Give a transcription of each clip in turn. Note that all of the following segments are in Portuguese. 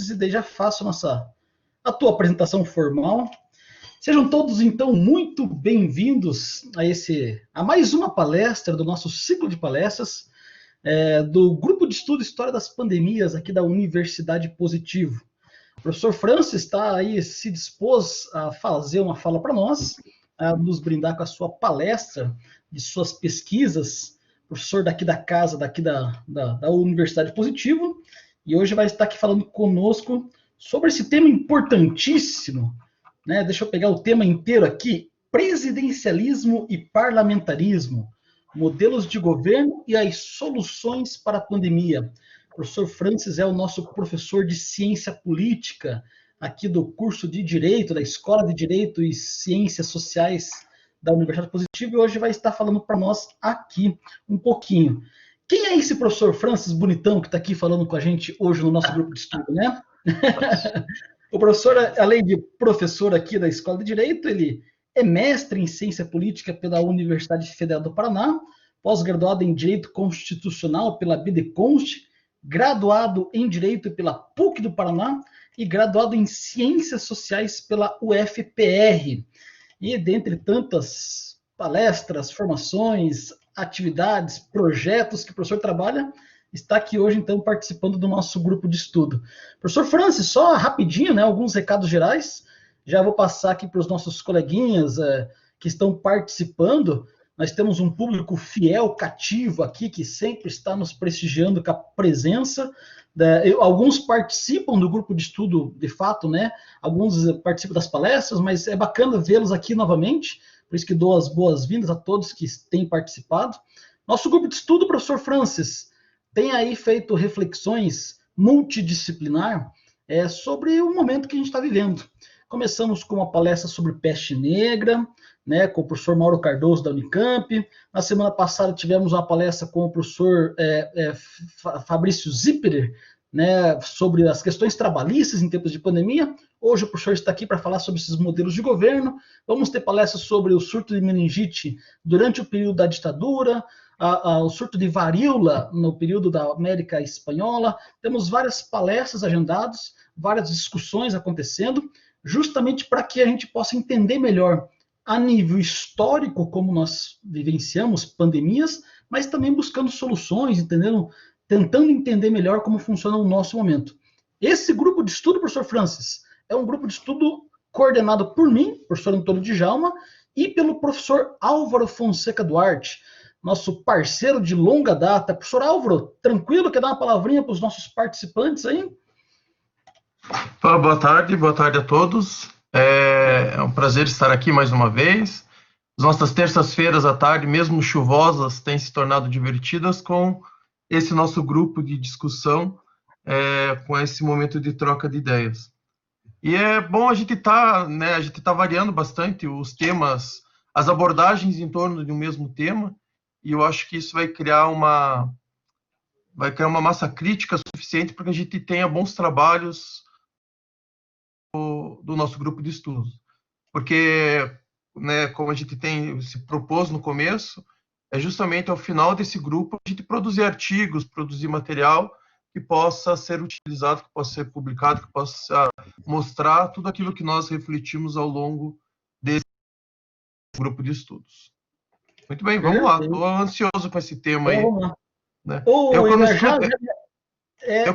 Francis, e daí já faço a tua apresentação formal. Sejam todos, então, muito bem-vindos a mais uma palestra do nosso ciclo de palestras do Grupo de Estudo História das Pandemias aqui da Universidade Positivo. O professor Francis está aí, se dispôs a fazer uma fala para nós, a nos brindar com a sua palestra de suas pesquisas, professor daqui da casa, daqui da Universidade Positivo, e hoje vai estar aqui falando conosco sobre esse tema importantíssimo, né? Deixa eu pegar o tema inteiro aqui: presidencialismo e parlamentarismo, modelos de governo e as soluções para a pandemia. O professor Francis é o nosso professor de ciência política aqui do curso de Direito, da Escola de Direito e Ciências Sociais da Universidade Positiva, e hoje vai estar falando para nós aqui um pouquinho. Quem é esse professor Francis bonitão que está aqui falando com a gente hoje no nosso grupo de estudo, né? O professor, além de professor aqui da Escola de Direito, ele é mestre em Ciência Política pela Universidade Federal do Paraná, pós-graduado em Direito Constitucional pela BDConst, graduado em Direito pela PUC do Paraná e graduado em Ciências Sociais pela UFPR. E, dentre tantas palestras, formações, atividades, projetos que o professor trabalha, está aqui hoje, então, participando do nosso grupo de estudo. Professor Francis, só rapidinho, né, alguns recados gerais. Já vou passar aqui para os nossos coleguinhas que estão participando. Nós temos um público fiel, cativo aqui, que sempre está nos prestigiando com a presença. Alguns participam do grupo de estudo, de fato, né? Alguns participam das palestras, mas é bacana vê-los aqui novamente, por isso que dou as boas-vindas a todos que têm participado. Nosso grupo de estudo, professor Francis, tem aí feito reflexões multidisciplinar sobre o momento que a gente está vivendo. Começamos com uma palestra sobre peste negra, né, com o professor Mauro Cardoso da Unicamp. Na semana passada tivemos uma palestra com o professor Fabrício Zipperer, né, sobre as questões trabalhistas em tempos de pandemia. Hoje o professor está aqui para falar sobre esses modelos de governo. Vamos ter palestras sobre o surto de meningite durante o período da ditadura, o surto de varíola no período da América Espanhola. Temos várias palestras agendadas, várias discussões acontecendo, justamente para que a gente possa entender melhor a nível histórico como nós vivenciamos pandemias, mas também buscando soluções, tentando entender melhor como funciona o nosso momento. Esse grupo de estudo, professor Francis, é um grupo de estudo coordenado por mim, professor Antônio Djalma, e pelo professor Álvaro Fonseca Duarte, nosso parceiro de longa data. Professor Álvaro, tranquilo? Quer dar uma palavrinha para os nossos participantes aí? Boa tarde a todos. É um prazer estar aqui mais uma vez. As nossas terças-feiras à tarde, mesmo chuvosas, têm se tornado divertidas com esse nosso grupo de discussão, com esse momento de troca de ideias. E é bom a gente tá variando bastante os temas, as abordagens em torno de um mesmo tema, e eu acho que isso vai criar uma massa crítica suficiente para que a gente tenha bons trabalhos do nosso grupo de estudos. Porque, né, como a gente se propôs no começo, é justamente ao final desse grupo a gente produzir artigos, produzir material que possa ser utilizado, que possa ser publicado, que possa mostrar tudo aquilo que nós refletimos ao longo desse grupo de estudos. Muito bem, vamos lá. Estou ansioso com esse tema aí. Né?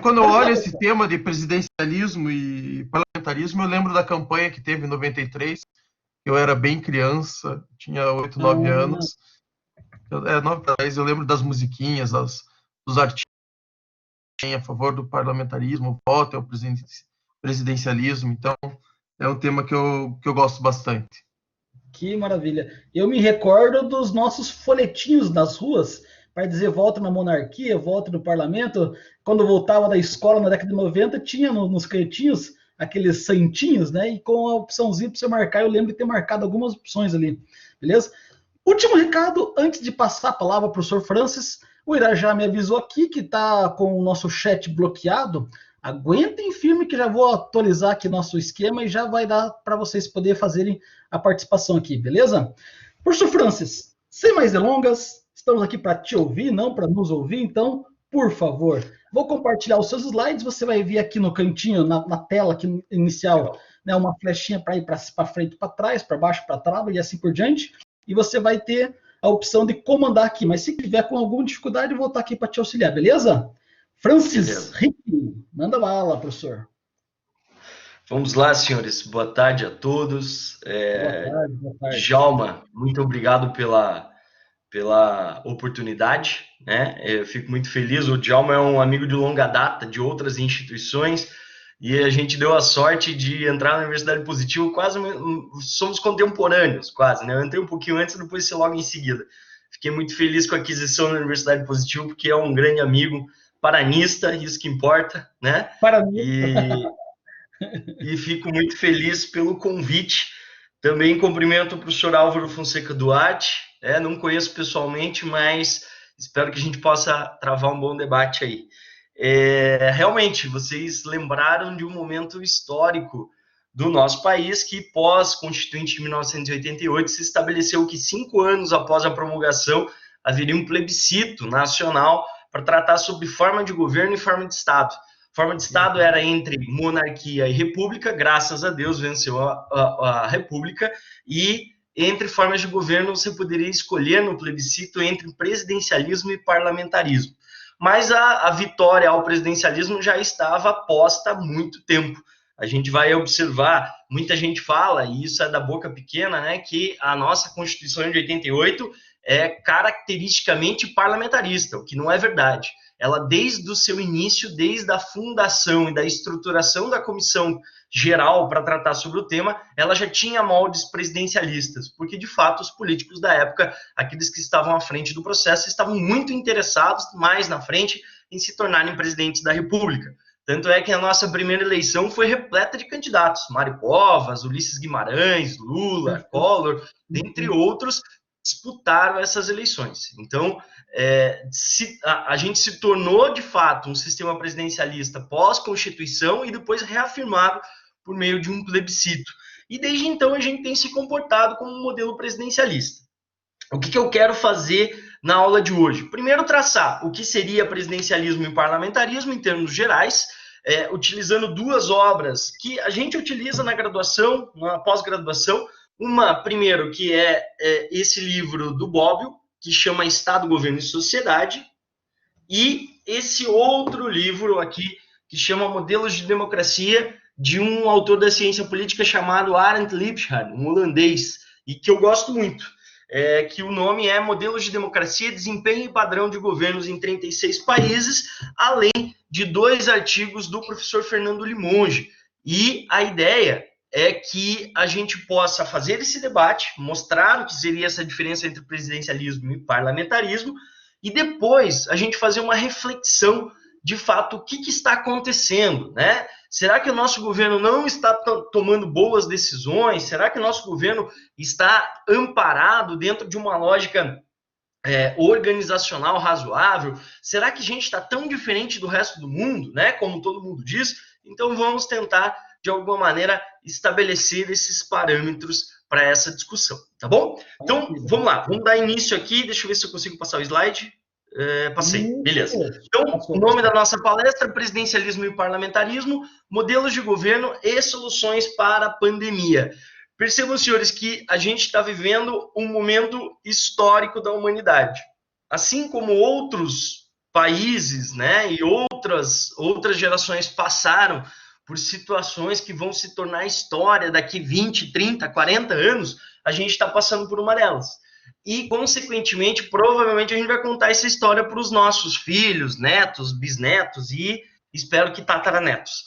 Quando eu olho esse tema de presidencialismo e parlamentarismo, eu lembro da campanha que teve em 93. Eu era bem criança, tinha 8, 9 anos. 9 anos, eu lembro das musiquinhas, dos artigos a favor do parlamentarismo, voto ao presidencialismo. Então, é um tema que eu gosto bastante. Que maravilha. Eu me recordo dos nossos folhetinhos nas ruas, para dizer voto na monarquia, voto no parlamento. Quando eu voltava da escola na década de 90, tinha nos cantinhos aqueles santinhos, né? E com a opçãozinha para você marcar, eu lembro de ter marcado algumas opções ali, beleza? Último recado, antes de passar a palavra para o professor Francis, o Irajá me avisou aqui que está com o nosso chat bloqueado. Aguentem firme que já vou atualizar aqui nosso esquema e já vai dar para vocês poderem fazerem a participação aqui, beleza? Professor Francis, sem mais delongas, estamos aqui para te ouvir, não para nos ouvir, então por favor. Vou compartilhar os seus slides, você vai ver aqui no cantinho, na tela aqui inicial, né, uma flechinha para ir para frente, para trás, para baixo, para trás e assim por diante. E você vai ter a opção de comandar aqui. Mas se tiver com alguma dificuldade, eu vou estar aqui para te auxiliar, beleza? Francis Rick, manda bala, professor. Vamos lá, senhores. Boa tarde a todos. Boa tarde. Djalma, muito obrigado pela oportunidade, né? Eu fico muito feliz. O Djalma é um amigo de longa data de outras instituições e a gente deu a sorte de entrar na Universidade Positivo, quase somos contemporâneos, quase, né? Eu entrei um pouquinho antes, depois você logo em seguida. Fiquei muito feliz com a aquisição na Universidade Positivo, porque é um grande amigo paranista, isso que importa, né? E fico muito feliz pelo convite. Também cumprimento o professor Álvaro Fonseca Duarte. Não conheço pessoalmente, mas espero que a gente possa travar um bom debate aí. Realmente, vocês lembraram de um momento histórico do nosso país que, pós-Constituinte de 1988, se estabeleceu que 5 anos após a promulgação haveria um plebiscito nacional para tratar sobre forma de governo e forma de Estado. Forma de Estado era entre monarquia e república, graças a Deus venceu a república, e entre formas de governo você poderia escolher no plebiscito entre presidencialismo e parlamentarismo. Mas a vitória ao presidencialismo já estava posta há muito tempo. A gente vai observar, muita gente fala, e isso é da boca pequena, né, que a nossa Constituição de 88 é caracteristicamente parlamentarista, o que não é verdade. Ela, desde o seu início, desde a fundação e da estruturação da comissão geral para tratar sobre o tema, ela já tinha moldes presidencialistas, porque, de fato, os políticos da época, aqueles que estavam à frente do processo, estavam muito interessados, mais na frente, em se tornarem presidentes da República. Tanto é que a nossa primeira eleição foi repleta de candidatos, Mário Covas, Ulisses Guimarães, Lula, Collor, dentre outros, disputaram essas eleições. Então, a gente se tornou, de fato, um sistema presidencialista pós-Constituição e depois reafirmado por meio de um plebiscito. E desde então a gente tem se comportado como um modelo presidencialista. O que eu quero fazer na aula de hoje? Primeiro, traçar o que seria presidencialismo e parlamentarismo em termos gerais, utilizando duas obras que a gente utiliza na graduação, na pós-graduação. Uma, primeiro, que é esse livro do Bobbio, que chama Estado, Governo e Sociedade, e esse outro livro aqui, que chama Modelos de Democracia, de um autor da ciência política chamado Arend Lipschitz, um holandês, e que eu gosto muito, que o nome é Modelos de Democracia, Desempenho e Padrão de Governos em 36 Países, além de 2 artigos do professor Fernando Limonge. E a ideia é que a gente possa fazer esse debate, mostrar o que seria essa diferença entre presidencialismo e parlamentarismo, e depois a gente fazer uma reflexão, de fato, o que está acontecendo, né? Será que o nosso governo não está tomando boas decisões? Será que o nosso governo está amparado dentro de uma lógica organizacional razoável? Será que a gente está tão diferente do resto do mundo, né? Como todo mundo diz? Então vamos tentar, de alguma maneira, estabelecer esses parâmetros para essa discussão, tá bom? Então, vamos lá, vamos dar início aqui, deixa eu ver se eu consigo passar o slide. Passei, beleza. Então, o nome da nossa palestra, Presidencialismo e Parlamentarismo, Modelos de Governo e Soluções para a Pandemia. Percebam, senhores, que a gente está vivendo um momento histórico da humanidade. Assim como outros países, né, e outras gerações passaram por situações que vão se tornar história daqui 20, 30, 40 anos, a gente está passando por uma delas. E, consequentemente, provavelmente a gente vai contar essa história para os nossos filhos, netos, bisnetos e, espero que tataranetos.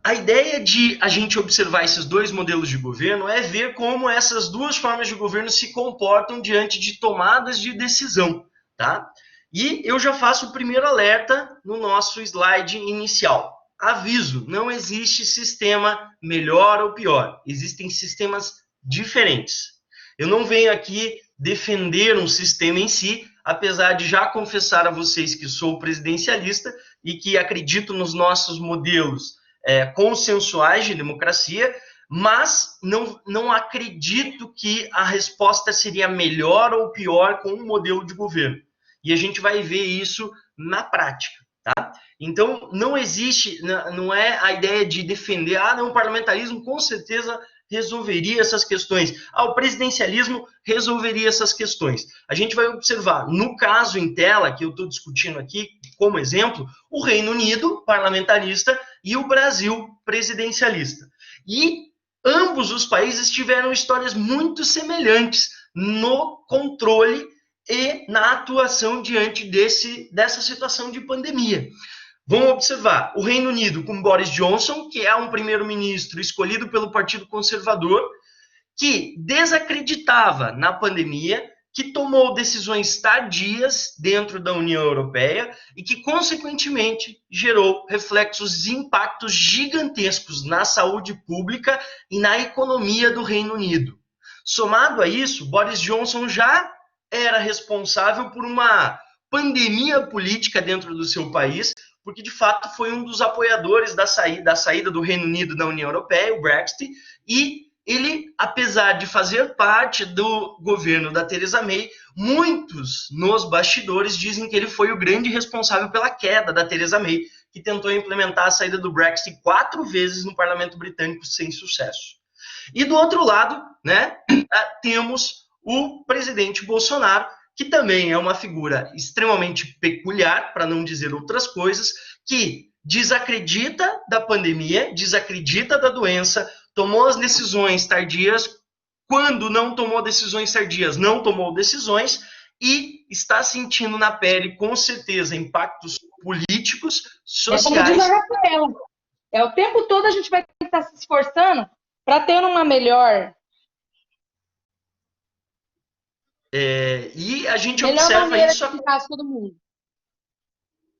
A ideia de a gente observar esses dois modelos de governo é ver como essas duas formas de governo se comportam diante de tomadas de decisão, tá? E eu já faço o primeiro alerta no nosso slide inicial. Aviso, não existe sistema melhor ou pior. Existem sistemas diferentes. Eu não venho aqui defender um sistema em si, apesar de já confessar a vocês que sou presidencialista e que acredito nos nossos modelos consensuais de democracia, mas não acredito que a resposta seria melhor ou pior com um modelo de governo. E a gente vai ver isso na prática. Tá? Então, não existe, não é a ideia de defender, não, o parlamentarismo com certeza resolveria essas questões. O presidencialismo resolveria essas questões. A gente vai observar, no caso em tela, que eu estou discutindo aqui, como exemplo, o Reino Unido, parlamentarista, e o Brasil, presidencialista. E ambos os países tiveram histórias muito semelhantes no controle e na atuação diante dessa situação de pandemia. Vamos observar, o Reino Unido com Boris Johnson, que é um primeiro-ministro escolhido pelo Partido Conservador, que desacreditava na pandemia, que tomou decisões tardias dentro da União Europeia e que, consequentemente, gerou reflexos e impactos gigantescos na saúde pública e na economia do Reino Unido. Somado a isso, Boris Johnson já era responsável por uma pandemia política dentro do seu país, porque, de fato, foi um dos apoiadores da saída do Reino Unido da União Europeia, o Brexit, e ele, apesar de fazer parte do governo da Theresa May, muitos nos bastidores dizem que ele foi o grande responsável pela queda da Theresa May, que tentou implementar a saída do Brexit 4 vezes no parlamento britânico sem sucesso. E do outro lado, né, temos o presidente Bolsonaro, que também é uma figura extremamente peculiar, para não dizer outras coisas, que desacredita da pandemia, desacredita da doença, tomou as decisões tardias, quando não tomou decisões tardias, não tomou decisões, e está sentindo na pele, com certeza, impactos políticos, sociais. É como diz a Rafaela, o tempo todo a gente vai estar se esforçando para ter uma melhor... e a gente melhor observa maneira isso... de ficar todo mundo.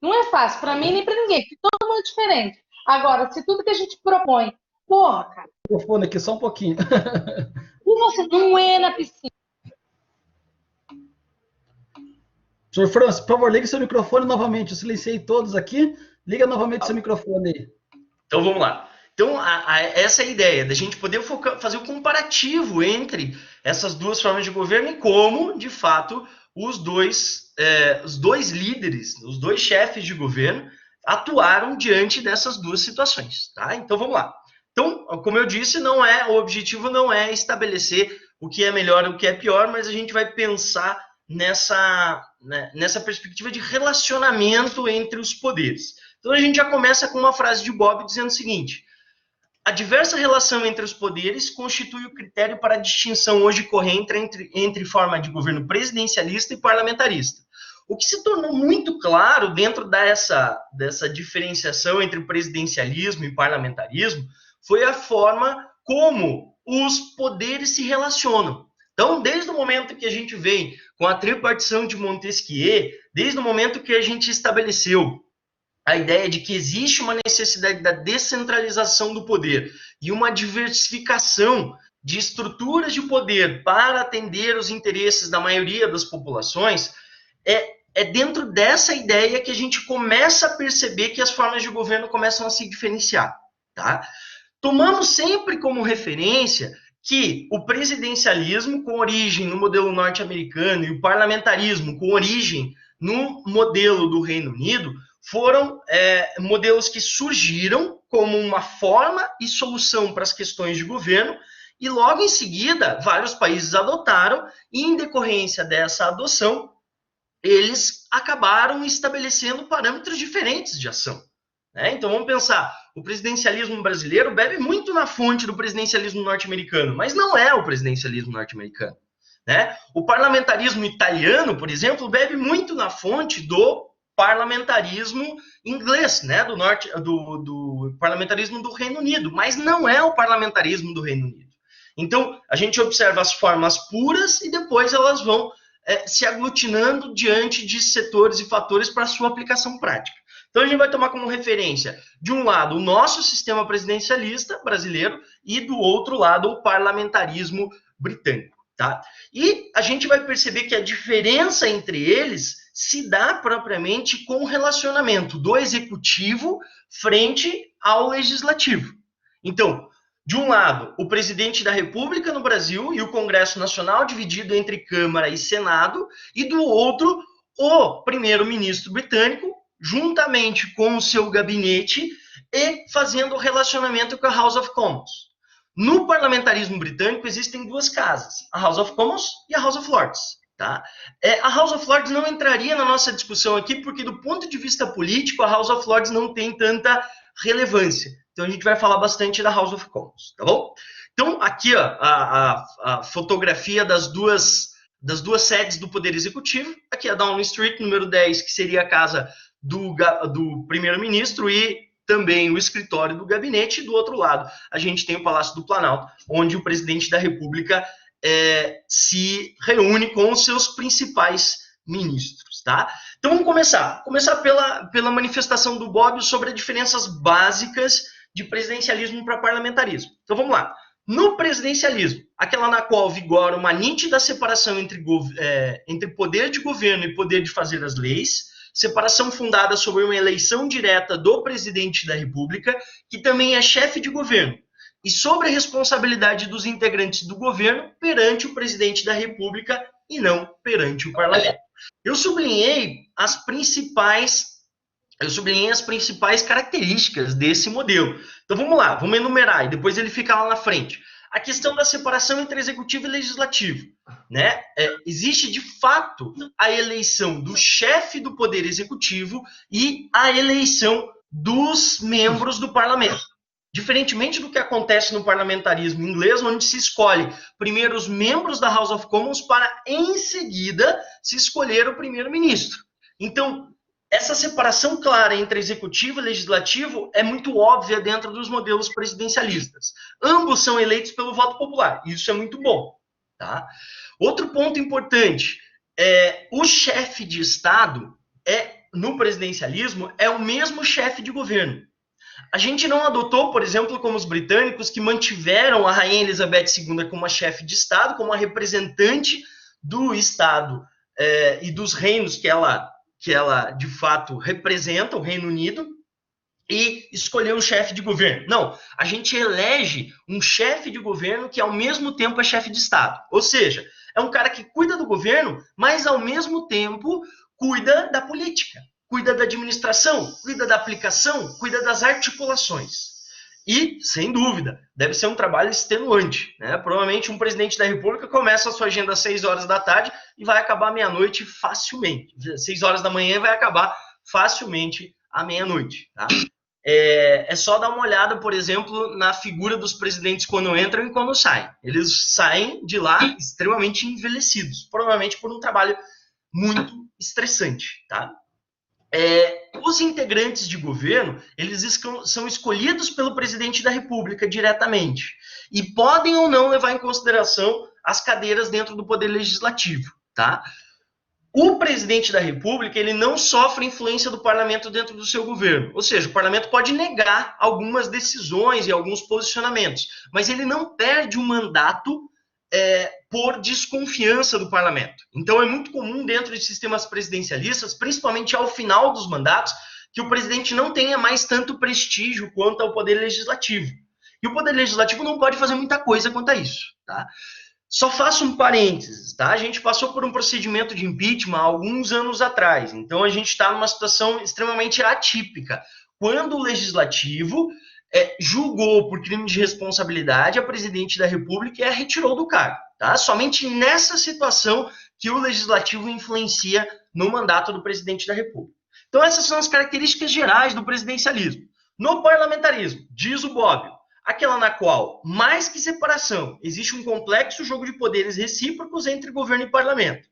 Não é fácil, para mim nem para ninguém, porque todo mundo é diferente. Agora, se tudo que a gente propõe, porra, cara... O fone aqui só um pouquinho. E você não é na piscina. Senhor Francis, por favor, ligue seu microfone novamente. Eu silenciei todos aqui. Liga novamente seu microfone aí. Então, vamos lá. Então, essa é a ideia, da gente poder fazer o comparativo entre essas duas formas de governo e como, de fato, os dois líderes, os dois chefes de governo, atuaram diante dessas duas situações. Tá? Então, vamos lá. Então, como eu disse, o objetivo não é estabelecer o que é melhor e o que é pior, mas a gente vai pensar nessa perspectiva de relacionamento entre os poderes. Então, a gente já começa com uma frase de Bob dizendo o seguinte: a diversa relação entre os poderes constitui o critério para a distinção hoje corrente entre forma de governo presidencialista e parlamentarista. O que se tornou muito claro dentro dessa diferenciação entre o presidencialismo e parlamentarismo foi a forma como os poderes se relacionam. Então, desde o momento que a gente vem com a tripartição de Montesquieu, desde o momento que a gente estabeleceu a ideia de que existe uma necessidade da descentralização do poder e uma diversificação de estruturas de poder para atender os interesses da maioria das populações, é dentro dessa ideia que a gente começa a perceber que as formas de governo começam a se diferenciar. Tá? Tomamos sempre como referência que o presidencialismo, com origem no modelo norte-americano, e o parlamentarismo, com origem no modelo do Reino Unido, foram modelos que surgiram como uma forma e solução para as questões de governo, e logo em seguida vários países adotaram, e em decorrência dessa adoção, eles acabaram estabelecendo parâmetros diferentes de ação. Né? Então vamos pensar, o presidencialismo brasileiro bebe muito na fonte do presidencialismo norte-americano, mas não é o presidencialismo norte-americano. Né? O parlamentarismo italiano, por exemplo, bebe muito na fonte do parlamentarismo inglês, né, do parlamentarismo do Reino Unido, mas não é o parlamentarismo do Reino Unido. Então, a gente observa as formas puras e depois elas vão se aglutinando diante de setores e fatores para sua aplicação prática. Então, a gente vai tomar como referência, de um lado, o nosso sistema presidencialista brasileiro e, do outro lado, o parlamentarismo britânico. Tá? E a gente vai perceber que a diferença entre eles se dá propriamente com o relacionamento do executivo frente ao legislativo. Então, de um lado, o presidente da República no Brasil e o Congresso Nacional dividido entre Câmara e Senado, e do outro, o primeiro-ministro britânico, juntamente com o seu gabinete, e fazendo o relacionamento com a House of Commons. No parlamentarismo britânico existem duas casas, a House of Commons e a House of Lords. Tá? A House of Lords não entraria na nossa discussão aqui, porque do ponto de vista político, a House of Lords não tem tanta relevância. Então a gente vai falar bastante da House of Commons, tá bom? Então aqui ó, a fotografia das duas sedes do Poder Executivo. Aqui a Downing Street, número 10, que seria a casa do primeiro-ministro, e também o escritório do gabinete. E do outro lado, a gente tem o Palácio do Planalto, onde o presidente da República se reúne com os seus principais ministros. Tá? Então vamos começar. Começar pela manifestação do Bobbio sobre as diferenças básicas de presidencialismo para parlamentarismo. Então vamos lá. No presidencialismo, aquela na qual vigora uma nítida separação entre poder de governo e poder de fazer as leis, separação fundada sobre uma eleição direta do presidente da República, que também é chefe de governo, e sobre a responsabilidade dos integrantes do governo perante o presidente da República e não perante o parlamento. Eu sublinhei as principais características desse modelo. Então vamos lá, vamos enumerar e depois ele fica lá na frente. A questão da separação entre executivo e legislativo, né? Existe de fato a eleição do chefe do poder executivo e a eleição dos membros do parlamento. Diferentemente do que acontece no parlamentarismo inglês, onde se escolhe primeiro os membros da House of Commons para, em seguida, se escolher o primeiro-ministro. Então, essa separação clara entre executivo e legislativo é muito óbvia dentro dos modelos presidencialistas. Ambos são eleitos pelo voto popular. Isso é muito bom. Tá? Outro ponto importante, o chefe de Estado, no presidencialismo, é o mesmo chefe de governo. A gente não adotou, por exemplo, como os britânicos, que mantiveram a Rainha Elizabeth II como a chefe de Estado, como a representante do Estado e dos reinos que ela, de fato, representa, o Reino Unido, e escolher um chefe de governo. Não, a gente elege um chefe de governo que, ao mesmo tempo, é chefe de Estado. Ou seja, é um cara que cuida do governo, mas, ao mesmo tempo, cuida da política, cuida da administração, cuida da aplicação, cuida das articulações. E, sem dúvida, deve ser um trabalho extenuante, né? Provavelmente um presidente da República começa a sua agenda às 6 horas da tarde e vai acabar à meia-noite facilmente. 6 horas da manhã vai acabar facilmente à meia-noite. Tá? É só dar uma olhada, por exemplo, na figura dos presidentes quando entram e quando saem. Eles saem de lá extremamente envelhecidos, provavelmente por um trabalho muito estressante. Tá? Os integrantes de governo, eles são escolhidos pelo presidente da República diretamente e podem ou não levar em consideração as cadeiras dentro do poder legislativo, tá? O presidente da República, ele não sofre influência do parlamento dentro do seu governo, ou seja, o parlamento pode negar algumas decisões e alguns posicionamentos, mas ele não perde o mandato por desconfiança do parlamento. Então é muito comum dentro de sistemas presidencialistas, principalmente ao final dos mandatos, que o presidente não tenha mais tanto prestígio quanto ao poder legislativo. E o poder legislativo não pode fazer muita coisa quanto a isso. Tá? Só faço um parênteses. Tá? A gente passou por um procedimento de impeachment há alguns anos atrás. Então a gente está numa situação extremamente atípica. Quando o legislativo julgou por crime de responsabilidade a presidente da República e a retirou do cargo. Tá? Somente nessa situação que o legislativo influencia no mandato do presidente da República. Então essas são as características gerais do presidencialismo. No parlamentarismo, diz o Bobbio, aquela na qual, mais que separação, existe um complexo jogo de poderes recíprocos entre governo e parlamento,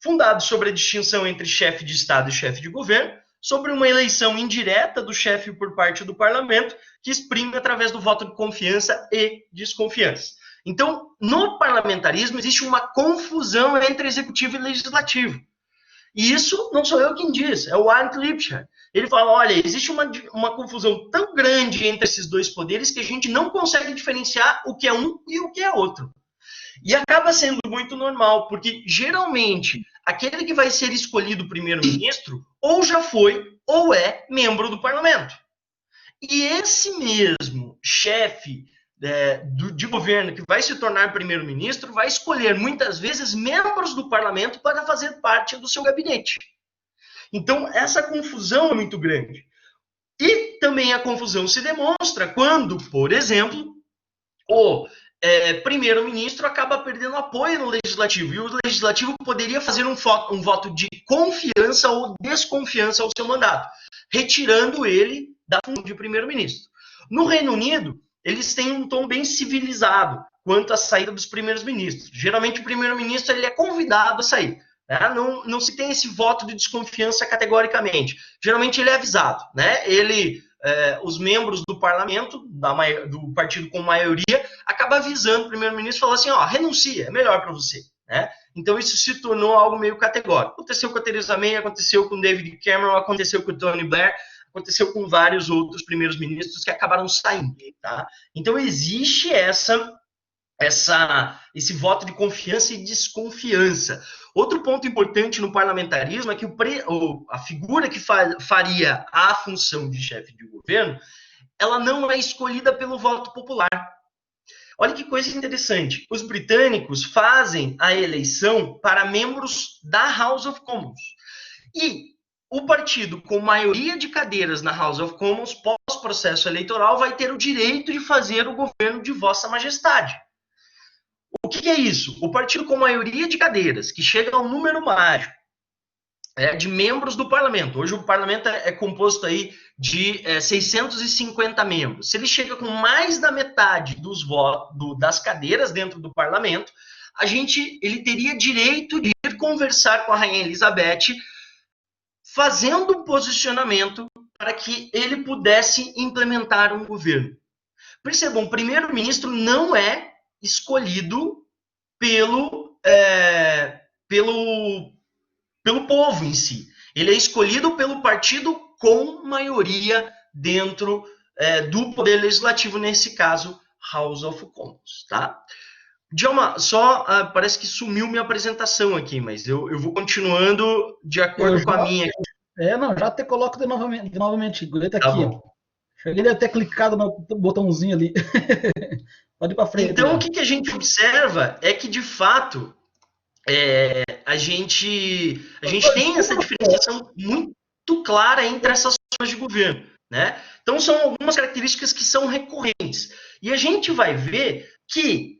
fundado sobre a distinção entre chefe de Estado e chefe de governo, sobre uma eleição indireta do chefe por parte do parlamento, que exprime através do voto de confiança e desconfiança. Então, no parlamentarismo, existe uma confusão entre executivo e legislativo. E isso não sou eu quem diz, é o Arndt Lipschitz. Ele fala, olha, existe uma confusão tão grande entre esses dois poderes que a gente não consegue diferenciar o que é um e o que é outro. E acaba sendo muito normal, porque geralmente aquele que vai ser escolhido primeiro-ministro ou já foi ou é membro do parlamento. E esse mesmo chefe de governo que vai se tornar primeiro-ministro vai escolher muitas vezes membros do parlamento para fazer parte do seu gabinete. Então, essa confusão é muito grande. E também a confusão se demonstra quando, por exemplo, o primeiro-ministro acaba perdendo apoio no legislativo, e o legislativo poderia fazer um voto de confiança ou desconfiança ao seu mandato, retirando ele da função de primeiro-ministro. No Reino Unido, eles têm um tom bem civilizado quanto à saída dos primeiros ministros. Geralmente, o primeiro-ministro ele é convidado a sair. Né? Não se tem esse voto de desconfiança categoricamente. Geralmente, ele é avisado. Né? Os membros do parlamento, do partido com maioria, acaba avisando o primeiro-ministro, falando assim, renuncia, é melhor para você. Né? Então, isso se tornou algo meio categórico. Aconteceu com a Theresa May, aconteceu com o David Cameron, aconteceu com o Tony Blair, aconteceu com vários outros primeiros ministros que acabaram saindo. Tá? Então, existe esse voto de confiança e desconfiança. Outro ponto importante no parlamentarismo é que a figura que faria a função de chefe de governo, ela não é escolhida pelo voto popular. Olha que coisa interessante. Os britânicos fazem a eleição para membros da House of Commons. E o partido com maioria de cadeiras na House of Commons, pós-processo eleitoral, vai ter o direito de fazer o governo de Vossa Majestade. O que é isso? O partido com maioria de cadeiras, que chega ao número mágico de membros do parlamento. Hoje o parlamento é composto aí de 650 membros. Se ele chega com mais da metade das cadeiras dentro do parlamento, ele teria direito de ir conversar com a Rainha Elizabeth, fazendo um posicionamento para que ele pudesse implementar um governo. Percebam, o primeiro-ministro não é escolhido pelo povo em si. Ele é escolhido pelo partido com maioria dentro do poder legislativo, nesse caso, House of Commons. Tá? Djalma, parece que sumiu minha apresentação aqui, mas eu vou continuando de acordo com a minha. Já até coloco de novamente. Tá aqui. Bom. Ele deve ter clicado no botãozinho ali. Pode ir para frente. Então, o que a gente observa é que, de fato, a gente tem essa diferenciação muito clara entre essas formas de governo. Né? Então, são algumas características que são recorrentes. E a gente vai ver que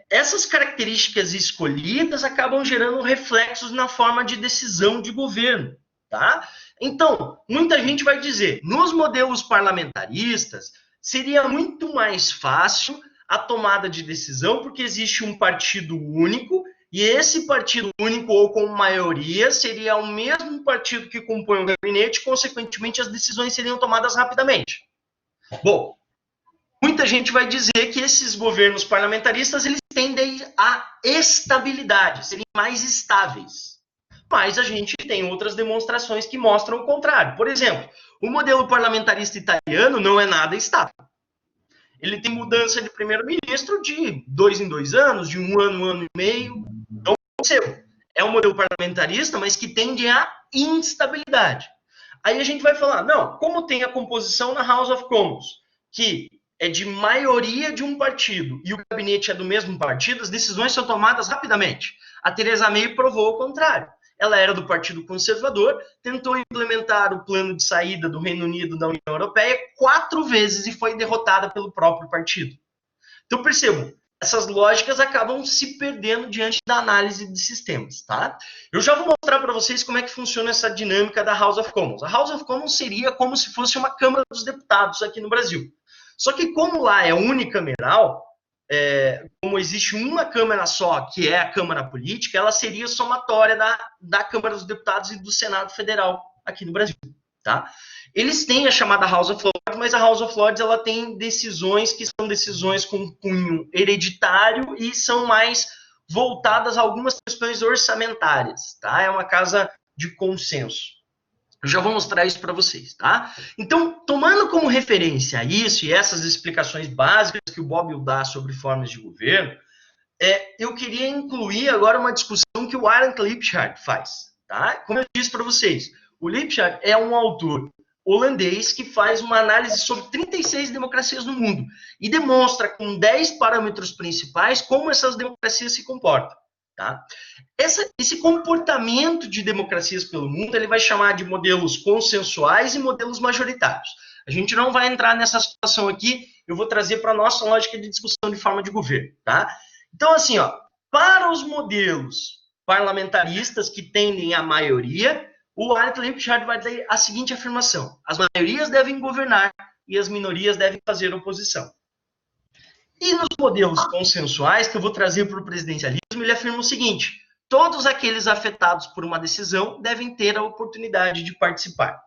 essas características escolhidas acabam gerando reflexos na forma de decisão de governo. Tá? Então, muita gente vai dizer, nos modelos parlamentaristas, seria muito mais fácil a tomada de decisão, porque existe um partido único, e esse partido único ou com maioria seria o mesmo partido que compõe o gabinete, consequentemente as decisões seriam tomadas rapidamente. Bom, muita gente vai dizer que esses governos parlamentaristas eles tendem à estabilidade, serem mais estáveis. Mas a gente tem outras demonstrações que mostram o contrário. Por exemplo, o modelo parlamentarista italiano não é nada estável. Ele tem mudança de primeiro-ministro de 2 em 2 anos, de 1 ano e meio. Então, é um modelo parlamentarista, mas que tende à instabilidade. Aí a gente vai falar, não, como tem a composição na House of Commons, que é de maioria de um partido e o gabinete é do mesmo partido, as decisões são tomadas rapidamente. A Theresa May provou o contrário. Ela era do Partido Conservador, tentou implementar o plano de saída do Reino Unido da União Europeia 4 vezes e foi derrotada pelo próprio partido. Então, percebam, essas lógicas acabam se perdendo diante da análise de sistemas. Tá? Eu já vou mostrar para vocês como é que funciona essa dinâmica da House of Commons. A House of Commons seria como se fosse uma Câmara dos Deputados aqui no Brasil. Só que como lá é unicameral, como existe uma Câmara só, que é a Câmara Política, ela seria somatória da Câmara dos Deputados e do Senado Federal aqui no Brasil. Tá? Eles têm a chamada House of Lords, mas a House of Lords ela tem decisões que são decisões com cunho hereditário e são mais voltadas a algumas questões orçamentárias. Tá? É uma casa de consenso. Eu já vou mostrar isso para vocês, tá? Então, tomando como referência isso e essas explicações básicas que o Bob dá sobre formas de governo, eu queria incluir agora uma discussão que o Arendt Lipschitz faz, tá? Como eu disse para vocês, o Lipschitz é um autor holandês que faz uma análise sobre 36 democracias no mundo e demonstra com 10 parâmetros principais como essas democracias se comportam. tá? Esse comportamento de democracias pelo mundo, ele vai chamar de modelos consensuais e modelos majoritários. A gente não vai entrar nessa situação aqui, eu vou trazer para a nossa lógica de discussão de forma de governo, tá? Então, assim, ó, para os modelos parlamentaristas que tendem à maioria, o Arthur Limpschard vai ter a seguinte afirmação: as maiorias devem governar e as minorias devem fazer oposição. E nos modelos consensuais, que eu vou trazer para o presidencialismo, ele afirma o seguinte: todos aqueles afetados por uma decisão devem ter a oportunidade de participar.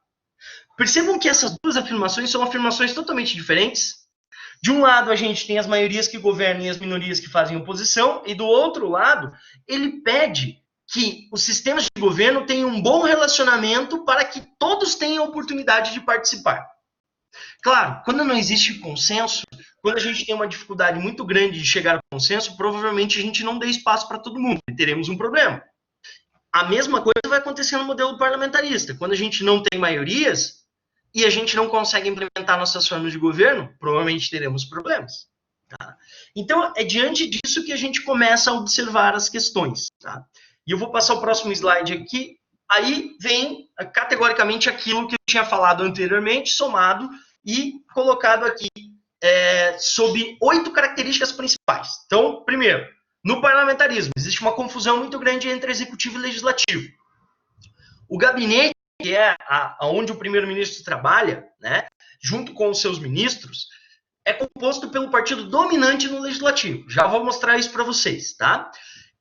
Percebam que essas duas afirmações são afirmações totalmente diferentes. De um lado, a gente tem as maiorias que governam e as minorias que fazem oposição, e do outro lado, ele pede que os sistemas de governo tenham um bom relacionamento para que todos tenham a oportunidade de participar. Claro, quando não existe consenso, quando a gente tem uma dificuldade muito grande de chegar ao consenso, provavelmente a gente não dê espaço para todo mundo e teremos um problema. A mesma coisa vai acontecer no modelo parlamentarista. Quando a gente não tem maiorias e a gente não consegue implementar nossas formas de governo, provavelmente teremos problemas. Tá? Então, é diante disso que a gente começa a observar as questões. Tá? E eu vou passar o próximo slide aqui. Aí vem, categoricamente, aquilo que eu tinha falado anteriormente, somado e colocado aqui sob 8 características principais. Então, primeiro, no parlamentarismo, existe uma confusão muito grande entre executivo e legislativo. O gabinete, que é onde o primeiro-ministro trabalha, né, junto com os seus ministros, é composto pelo partido dominante no legislativo. Já vou mostrar isso para vocês, tá?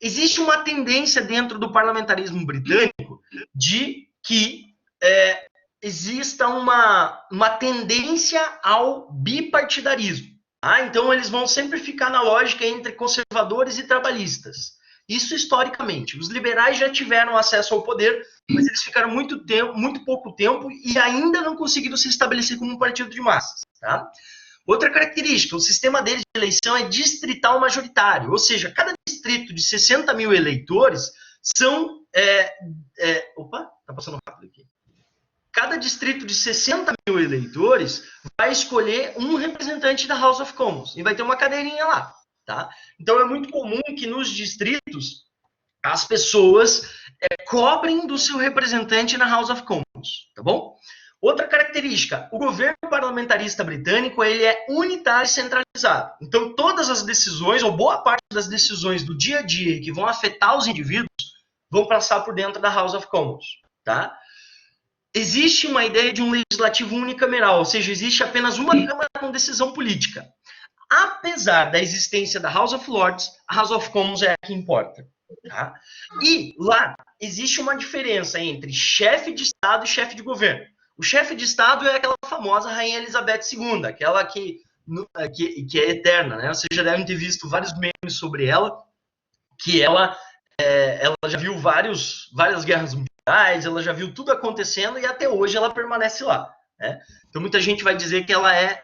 Existe uma tendência dentro do parlamentarismo britânico de que exista uma tendência ao bipartidarismo. Tá? Então, eles vão sempre ficar na lógica entre conservadores e trabalhistas. Isso historicamente. Os liberais já tiveram acesso ao poder, mas eles ficaram muito pouco tempo e ainda não conseguiram se estabelecer como um partido de massas. Tá? Outra característica, o sistema deles de eleição é distrital majoritário, ou seja, cada distrito de 60 mil eleitores são... Opa, tá passando rápido aqui. Cada distrito de 60 mil eleitores vai escolher um representante da House of Commons e vai ter uma cadeirinha lá. Tá? Então, é muito comum que nos distritos as pessoas cobrem do seu representante na House of Commons. Tá bom? Outra característica, o governo parlamentarista britânico ele é unitário e centralizado. Então, todas as decisões, ou boa parte das decisões do dia a dia que vão afetar os indivíduos, vão passar por dentro da House of Commons. Tá? Existe uma ideia de um legislativo unicameral, ou seja, existe apenas uma Câmara com decisão política. Apesar da existência da House of Lords, a House of Commons é a que importa. Tá? E lá existe uma diferença entre chefe de Estado e chefe de governo. O chefe de Estado é aquela famosa Rainha Elizabeth II, aquela que é eterna, né? Vocês já devem ter visto vários memes sobre ela, que ela já viu várias guerras mundiais, ela já viu tudo acontecendo e até hoje ela permanece lá. Né? Então muita gente vai dizer que ela é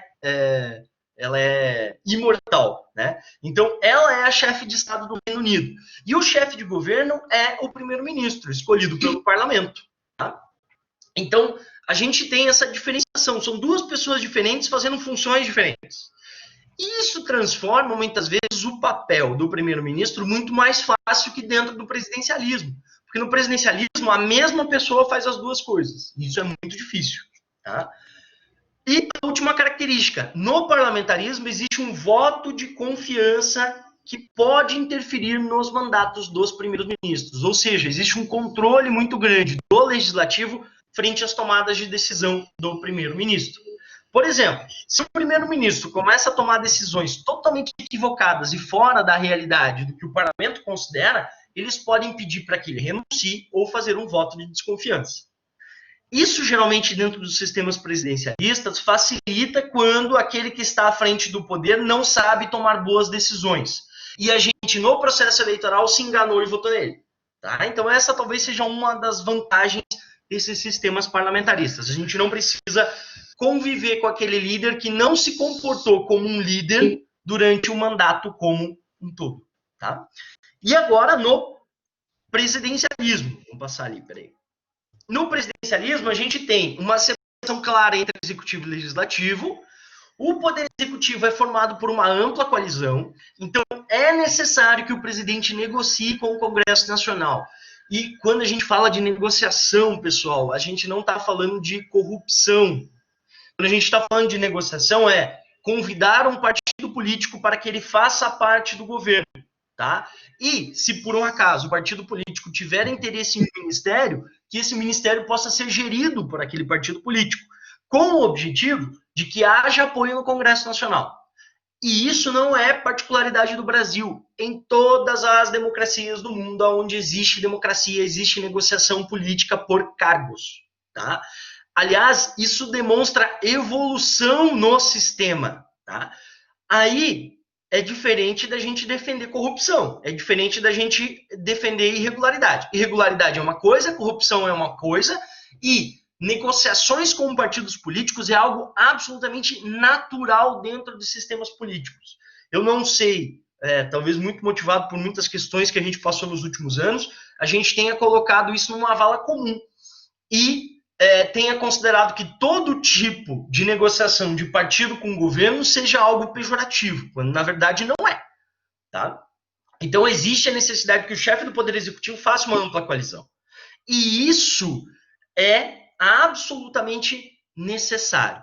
imortal. Né? Então ela é a chefe de Estado do Reino Unido. E o chefe de governo é o primeiro-ministro, escolhido pelo parlamento. Tá? Então, a gente tem essa diferenciação. São duas pessoas diferentes fazendo funções diferentes. E isso transforma, muitas vezes, o papel do primeiro-ministro muito mais fácil que dentro do presidencialismo. Porque no presidencialismo, a mesma pessoa faz as duas coisas. Isso é muito difícil. Tá? E a última característica. No parlamentarismo, existe um voto de confiança que pode interferir nos mandatos dos primeiros ministros. Ou seja, existe um controle muito grande do legislativo frente às tomadas de decisão do primeiro-ministro. Por exemplo, se o primeiro-ministro começa a tomar decisões totalmente equivocadas e fora da realidade do que o parlamento considera, eles podem pedir para que ele renuncie ou fazer um voto de desconfiança. Isso, geralmente, dentro dos sistemas presidencialistas, facilita quando aquele que está à frente do poder não sabe tomar boas decisões. E a gente, no processo eleitoral, se enganou e votou nele. Tá? Então, essa talvez seja uma das vantagens desses sistemas parlamentaristas. A gente não precisa conviver com aquele líder que não se comportou como um líder durante o mandato como um todo. Tá? E agora no presidencialismo. Vamos passar ali, peraí. No presidencialismo, a gente tem uma separação clara entre executivo e legislativo. O poder executivo é formado por uma ampla coalizão. Então, é necessário que o presidente negocie com o Congresso Nacional. E quando a gente fala de negociação, pessoal, a gente não está falando de corrupção. Quando a gente está falando de negociação, é convidar um partido político para que ele faça parte do governo, tá? E, se por um acaso o partido político tiver interesse em um ministério, que esse ministério possa ser gerido por aquele partido político, com o objetivo de que haja apoio no Congresso Nacional. E isso não é particularidade do Brasil. Em todas as democracias do mundo, onde existe democracia, existe negociação política por cargos, tá? Aliás, isso demonstra evolução no sistema, tá? Aí é diferente da gente defender corrupção, é diferente da gente defender irregularidade. Irregularidade é uma coisa, corrupção é uma coisa, e negociações com partidos políticos é algo absolutamente natural dentro de sistemas políticos. Eu não sei, talvez muito motivado por muitas questões que a gente passou nos últimos anos, a gente tenha colocado isso numa vala comum e tenha considerado que todo tipo de negociação de partido com o governo seja algo pejorativo, quando na verdade não é. Tá? Então existe a necessidade que o chefe do Poder Executivo faça uma ampla coalizão. E isso é absolutamente necessário.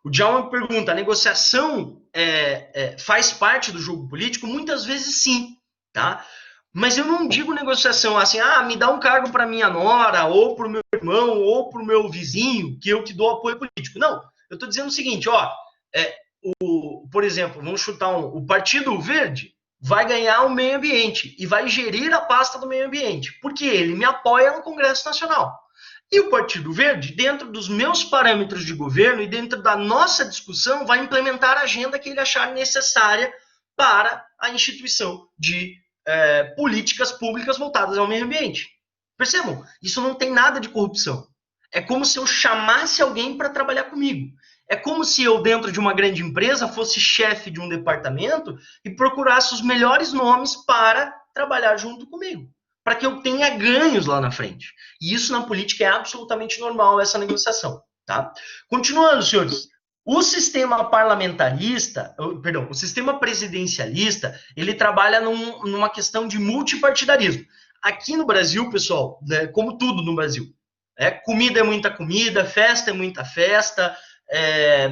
O Djalma me pergunta, a negociação faz parte do jogo político? Muitas vezes sim, tá? Mas eu não digo negociação assim, me dá um cargo para minha nora, ou para o meu irmão, ou para o meu vizinho, que eu te dou apoio político. Não, eu estou dizendo o seguinte, por exemplo, vamos chutar o Partido Verde vai ganhar o meio ambiente e vai gerir a pasta do meio ambiente, porque ele me apoia no Congresso Nacional. E o Partido Verde, dentro dos meus parâmetros de governo e dentro da nossa discussão, vai implementar a agenda que ele achar necessária para a instituição de políticas públicas voltadas ao meio ambiente. Percebam? Isso não tem nada de corrupção. É como se eu chamasse alguém para trabalhar comigo. É como se eu, dentro de uma grande empresa, fosse chefe de um departamento e procurasse os melhores nomes para trabalhar junto comigo, para que eu tenha ganhos lá na frente. E isso na política é absolutamente normal, essa negociação. Tá? Continuando, senhores. O sistema o sistema presidencialista, ele trabalha numa questão de multipartidarismo. Aqui no Brasil, pessoal, né, como tudo no Brasil, comida é muita comida, festa é muita festa,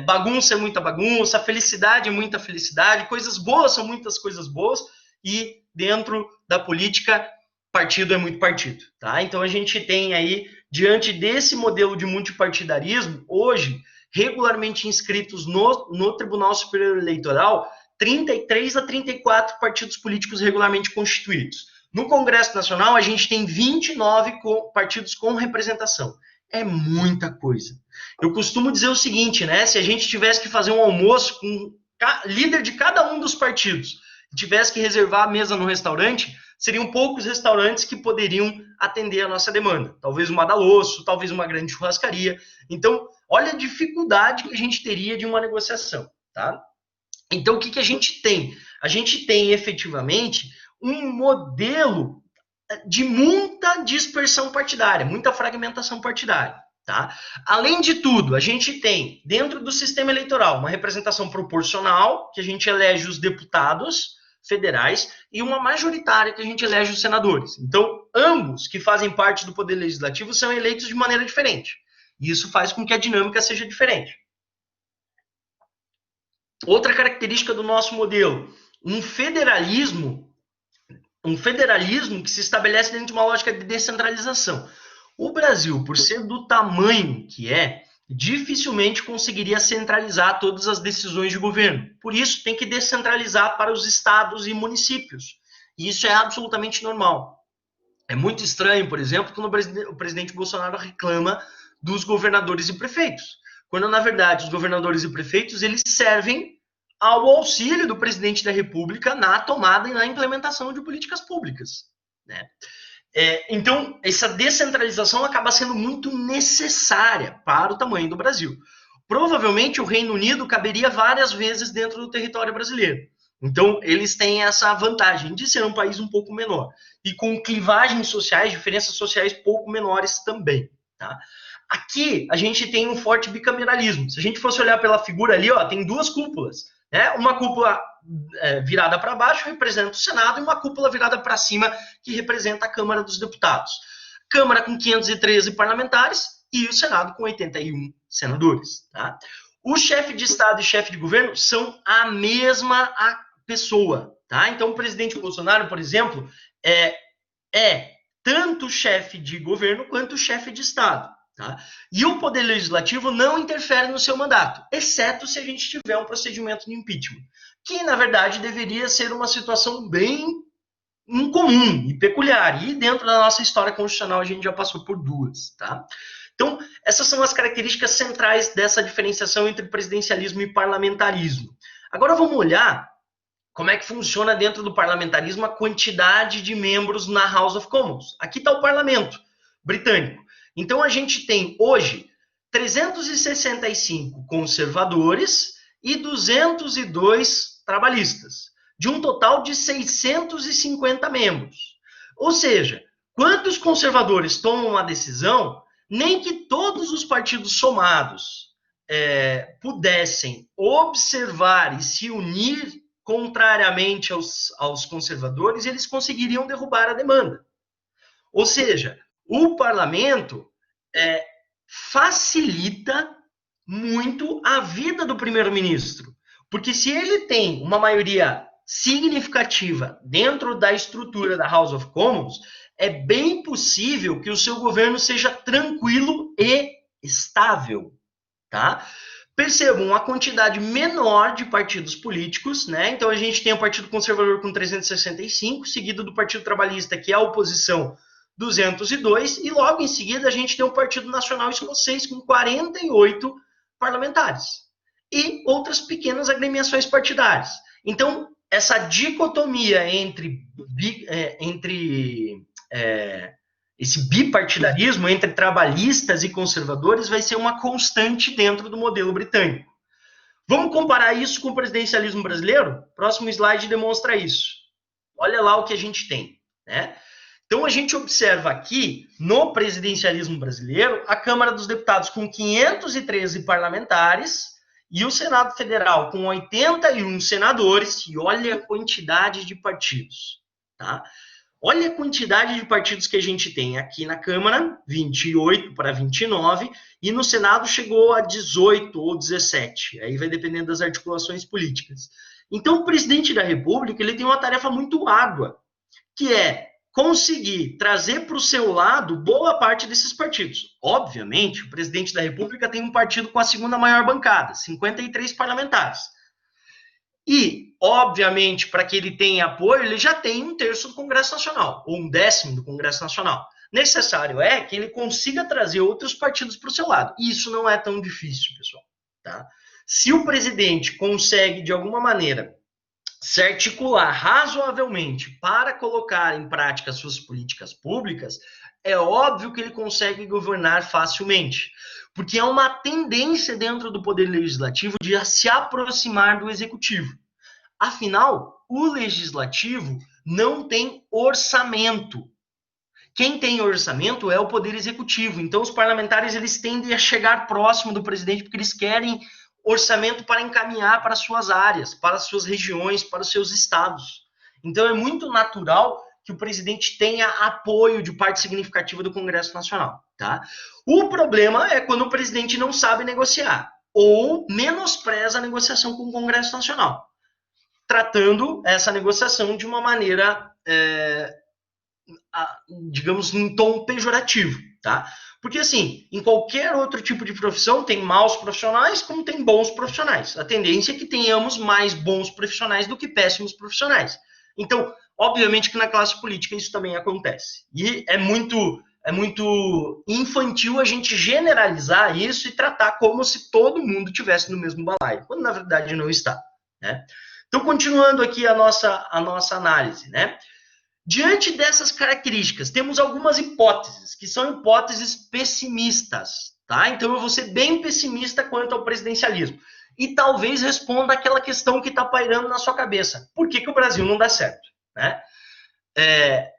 bagunça é muita bagunça, felicidade é muita felicidade, coisas boas são muitas coisas boas, e dentro da política, partido é muito partido. Tá? Então a gente tem aí, diante desse modelo de multipartidarismo, hoje, regularmente inscritos no Tribunal Superior Eleitoral, 33 a 34 partidos políticos regularmente constituídos. No Congresso Nacional, a gente tem 29 partidos com representação. É muita coisa. Eu costumo dizer o seguinte, né? Se a gente tivesse que fazer um almoço com líder de cada um dos partidos, tivesse que reservar a mesa no restaurante, seriam poucos restaurantes que poderiam atender a nossa demanda. Talvez uma Madalosso, talvez uma grande churrascaria. Então, olha a dificuldade que a gente teria de uma negociação, tá? Então, o que a gente tem? A gente tem, efetivamente, um modelo de muita dispersão partidária, muita fragmentação partidária, tá? Além de tudo, a gente tem, dentro do sistema eleitoral, uma representação proporcional, que a gente elege os deputados federais, e uma majoritária, que a gente elege os senadores. Então, ambos que fazem parte do Poder Legislativo são eleitos de maneira diferente. E isso faz com que a dinâmica seja diferente. Outra característica do nosso modelo, um federalismo que se estabelece dentro de uma lógica de descentralização. O Brasil, por ser do tamanho que dificilmente conseguiria centralizar todas as decisões de governo. Por isso, tem que descentralizar para os estados e municípios. E isso é absolutamente normal. É muito estranho, por exemplo, quando o presidente Bolsonaro reclama dos governadores e prefeitos, quando, na verdade, os governadores e prefeitos eles servem ao auxílio do presidente da República na tomada e na implementação de políticas públicas, né? Então, essa descentralização acaba sendo muito necessária para o tamanho do Brasil. Provavelmente, o Reino Unido caberia várias vezes dentro do território brasileiro. Então, eles têm essa vantagem de ser um país um pouco menor. E com clivagens sociais, diferenças sociais pouco menores também, tá? Aqui, a gente tem um forte bicameralismo. Se a gente fosse olhar pela figura ali, tem duas cúpulas. né? Uma cúpula virada para baixo representa o Senado e uma cúpula virada para cima que representa a Câmara dos Deputados. Câmara com 513 parlamentares e o Senado com 81 senadores. Tá? O chefe de Estado e chefe de governo são a mesma pessoa. Tá? Então, o presidente Bolsonaro, por exemplo, é tanto chefe de governo quanto chefe de Estado. Tá? E o Poder Legislativo não interfere no seu mandato, exceto se a gente tiver um procedimento de impeachment, que, na verdade, deveria ser uma situação bem incomum e peculiar. E dentro da nossa história constitucional a gente já passou por duas. Tá? Então, essas são as características centrais dessa diferenciação entre presidencialismo e parlamentarismo. Agora vamos olhar como é que funciona dentro do parlamentarismo a quantidade de membros na House of Commons. Aqui está o parlamento britânico. Então, a gente tem hoje 365 conservadores e 202 trabalhistas, de um total de 650 membros. Ou seja, quando os conservadores tomam uma decisão, nem que todos os partidos somados pudessem observar e se unir contrariamente aos conservadores, eles conseguiriam derrubar a demanda. Ou seja, o parlamento facilita muito a vida do primeiro-ministro, porque se ele tem uma maioria significativa dentro da estrutura da House of Commons, é bem possível que o seu governo seja tranquilo e estável, tá? Percebam a quantidade menor de partidos políticos, né? Então a gente tem o Partido Conservador com 365, seguido do Partido Trabalhista, que é a oposição, 202, e logo em seguida a gente tem o Partido Nacional Escocês com 48 parlamentares e outras pequenas agremiações partidárias. Então, essa dicotomia entre esse bipartidarismo entre trabalhistas e conservadores vai ser uma constante dentro do modelo britânico. Vamos comparar isso com o presidencialismo brasileiro? Próximo slide demonstra isso. Olha lá o que a gente tem, né? Então, a gente observa aqui, no presidencialismo brasileiro, a Câmara dos Deputados com 513 parlamentares e o Senado Federal com 81 senadores, e olha a quantidade de partidos, tá? Olha a quantidade de partidos que a gente tem aqui na Câmara, 28 para 29, e no Senado chegou a 18 ou 17, aí vai dependendo das articulações políticas. Então, o presidente da República ele tem uma tarefa muito árdua, que é conseguir trazer para o seu lado boa parte desses partidos. Obviamente, o presidente da República tem um partido com a segunda maior bancada, 53 parlamentares. E, obviamente, para que ele tenha apoio, ele já tem 1/3 do Congresso Nacional, ou 1/10 do Congresso Nacional. Necessário é que ele consiga trazer outros partidos para o seu lado. E isso não é tão difícil, pessoal. Tá? Se o presidente consegue, de alguma maneira, se articular razoavelmente para colocar em prática suas políticas públicas, é óbvio que ele consegue governar facilmente, porque é uma tendência dentro do Poder Legislativo de se aproximar do Executivo. Afinal, o Legislativo não tem orçamento. Quem tem orçamento é o Poder Executivo. Então, os parlamentares eles tendem a chegar próximo do presidente porque eles querem orçamento para encaminhar para suas áreas, para suas regiões, para os seus estados. Então, é muito natural que o presidente tenha apoio de parte significativa do Congresso Nacional. Tá? O problema é quando o presidente não sabe negociar ou menospreza a negociação com o Congresso Nacional, tratando essa negociação de uma maneira, digamos, em tom pejorativo. Tá? Porque, assim, em qualquer outro tipo de profissão, tem maus profissionais como tem bons profissionais. A tendência é que tenhamos mais bons profissionais do que péssimos profissionais. Então, obviamente que na classe política isso também acontece. E é muito infantil a gente generalizar isso e tratar como se todo mundo estivesse no mesmo balaio, quando na verdade não está. Né? Então, continuando aqui a nossa análise, né? Diante dessas características, temos algumas hipóteses, que são hipóteses pessimistas, tá? Então, eu vou ser bem pessimista quanto ao presidencialismo. E talvez responda aquela questão que está pairando na sua cabeça. Por que o Brasil não dá certo? Né?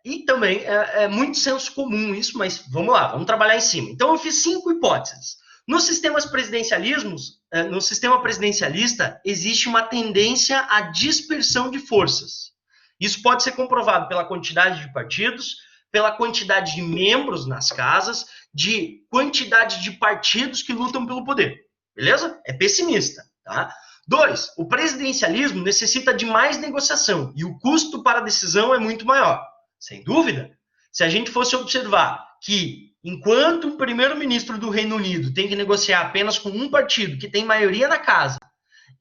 E também é muito senso comum isso, mas vamos lá, vamos trabalhar em cima. Então, eu fiz 5 hipóteses. Nos sistemas presidencialismos, no sistema presidencialista, existe uma tendência à dispersão de forças. Isso pode ser comprovado pela quantidade de partidos, pela quantidade de membros nas casas, de quantidade de partidos que lutam pelo poder. Beleza? É pessimista, tá? 2, o presidencialismo necessita de mais negociação e o custo para a decisão é muito maior. Sem dúvida. Se a gente fosse observar que, enquanto o primeiro-ministro do Reino Unido tem que negociar apenas com um partido que tem maioria na casa,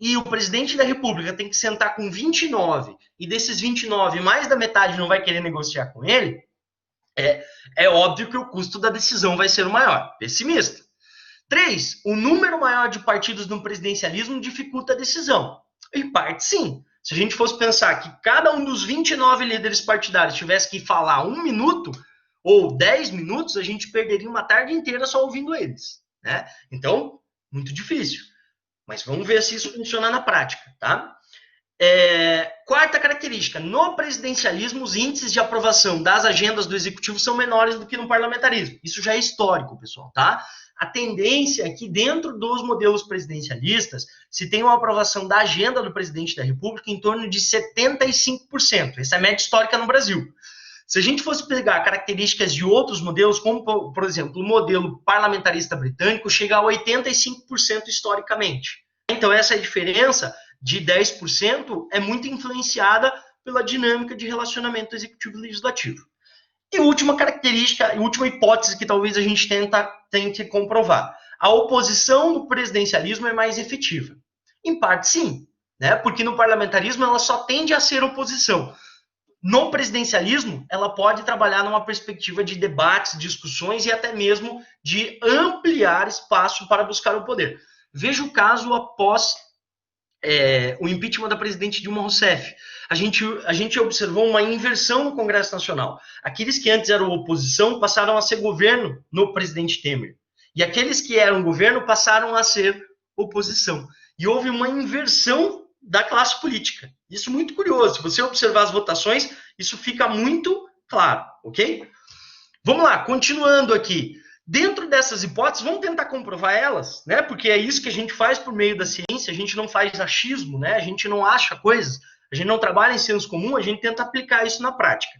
e o presidente da República tem que sentar com 29, e desses 29, mais da metade não vai querer negociar com ele, é óbvio que o custo da decisão vai ser o maior. Pessimista. 3, o número maior de partidos no presidencialismo dificulta a decisão. Em parte, sim. Se a gente fosse pensar que cada um dos 29 líderes partidários tivesse que falar 1 minuto ou 10 minutos, a gente perderia uma tarde inteira só ouvindo eles, né? Então, muito difícil. Mas vamos ver se isso funciona na prática, tá? Quarta característica, no presidencialismo, os índices de aprovação das agendas do executivo são menores do que no parlamentarismo. Isso já é histórico, pessoal, tá? A tendência é que dentro dos modelos presidencialistas se tem uma aprovação da agenda do presidente da República em torno de 75%. Essa é a média histórica no Brasil. Se a gente fosse pegar características de outros modelos, como, por exemplo, o modelo parlamentarista britânico, chega a 85% historicamente. Então, essa diferença de 10% é muito influenciada pela dinâmica de relacionamento executivo e legislativo. E última característica, e última hipótese que talvez a gente tente comprovar. A oposição no presidencialismo é mais efetiva. Em parte, sim, né? Porque no parlamentarismo ela só tende a ser oposição. No presidencialismo, ela pode trabalhar numa perspectiva de debates, discussões e até mesmo de ampliar espaço para buscar o poder. Veja o caso após o impeachment da presidente Dilma Rousseff. A gente observou uma inversão no Congresso Nacional. Aqueles que antes eram oposição passaram a ser governo no presidente Temer. E aqueles que eram governo passaram a ser oposição. E houve uma inversão da classe política. Isso é muito curioso. Se você observar as votações, isso fica muito claro, ok? Vamos lá, continuando aqui. Dentro dessas hipóteses, vamos tentar comprovar elas, né? Porque é isso que a gente faz por meio da ciência, a gente não faz achismo, né? A gente não acha coisas, a gente não trabalha em senso comum, a gente tenta aplicar isso na prática.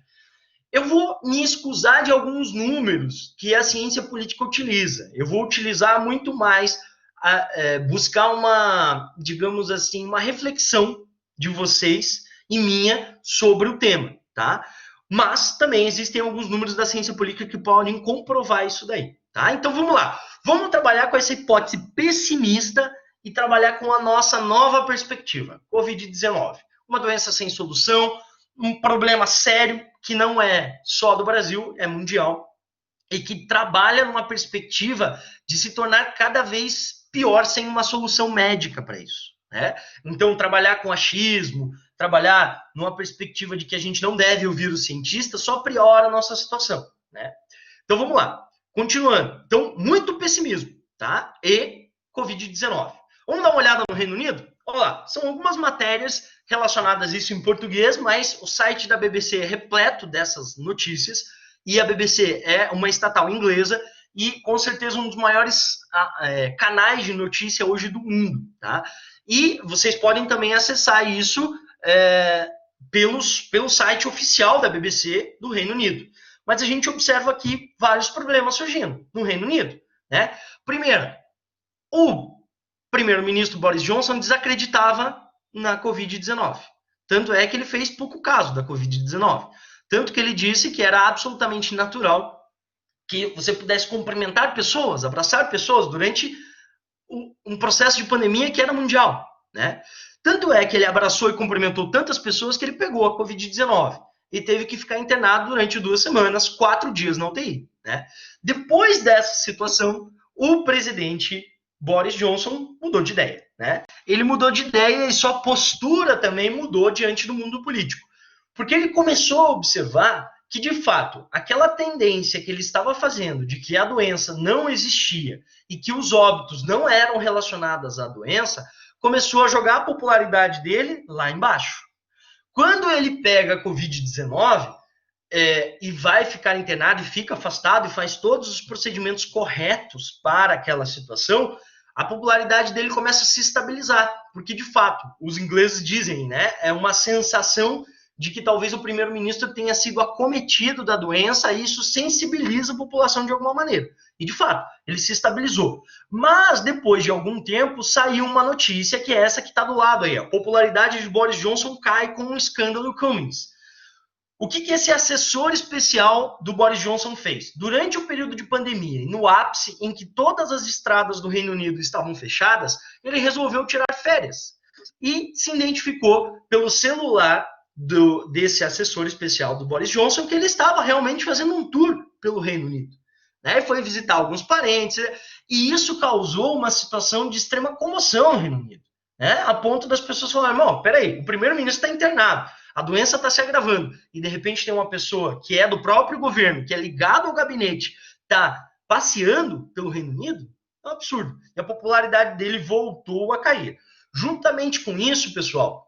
Eu vou me excusar de alguns números que a ciência política utiliza. Eu vou utilizar muito mais, buscar uma, digamos assim, uma reflexão de vocês e minha sobre o tema, tá? Mas também existem alguns números da ciência política que podem comprovar isso daí, tá? Então vamos lá. Vamos trabalhar com essa hipótese pessimista e trabalhar com a nossa nova perspectiva. Covid-19. Uma doença sem solução, um problema sério que não é só do Brasil, é mundial, e que trabalha numa perspectiva de se tornar cada vez pior sem uma solução médica para isso, né? Então, trabalhar com achismo, trabalhar numa perspectiva de que a gente não deve ouvir os cientistas, só piora a nossa situação, né? Então, vamos lá. Continuando. Então, muito pessimismo, tá? E Covid-19. Vamos dar uma olhada no Reino Unido? Olha lá, são algumas matérias relacionadas a isso em português, mas o site da BBC é repleto dessas notícias, e a BBC é uma estatal inglesa e, com certeza, um dos maiores canais de notícia hoje do mundo, tá? E vocês podem também acessar isso pelo site oficial da BBC do Reino Unido. Mas a gente observa aqui vários problemas surgindo no Reino Unido, né? Primeiro, o primeiro-ministro Boris Johnson desacreditava na Covid-19. Tanto é que ele fez pouco caso da Covid-19. Tanto que ele disse que era absolutamente natural que você pudesse cumprimentar pessoas, abraçar pessoas durante um processo de pandemia que era mundial, né? Tanto é que ele abraçou e cumprimentou tantas pessoas que ele pegou a Covid-19 e teve que ficar internado durante 2 semanas, 4 dias na UTI, né? Depois dessa situação, o presidente Boris Johnson mudou de ideia, né? Ele mudou de ideia e sua postura também mudou diante do mundo político. Porque ele começou a observar que, de fato, aquela tendência que ele estava fazendo de que a doença não existia e que os óbitos não eram relacionados à doença, começou a jogar a popularidade dele lá embaixo. Quando ele pega a Covid-19 e vai ficar internado e fica afastado e faz todos os procedimentos corretos para aquela situação, a popularidade dele começa a se estabilizar, porque de fato, os ingleses dizem, né, é uma sensação de que talvez o primeiro-ministro tenha sido acometido da doença e isso sensibiliza a população de alguma maneira. E de fato, ele se estabilizou. Mas depois de algum tempo saiu uma notícia que é essa que está do lado aí. A popularidade de Boris Johnson cai com o escândalo Cummings. O que esse assessor especial do Boris Johnson fez? Durante o período de pandemia, no ápice em que todas as estradas do Reino Unido estavam fechadas, ele resolveu tirar férias e se identificou pelo celular desse assessor especial do Boris Johnson que ele estava realmente fazendo um tour pelo Reino Unido. Né? Foi visitar alguns parentes, e isso causou uma situação de extrema comoção no Reino Unido. Né? A ponto das pessoas falarem, irmão, peraí, o primeiro-ministro está internado, a doença está se agravando, e de repente tem uma pessoa que é do próprio governo, que é ligado ao gabinete, está passeando pelo Reino Unido, é um absurdo. E a popularidade dele voltou a cair. Juntamente com isso, pessoal,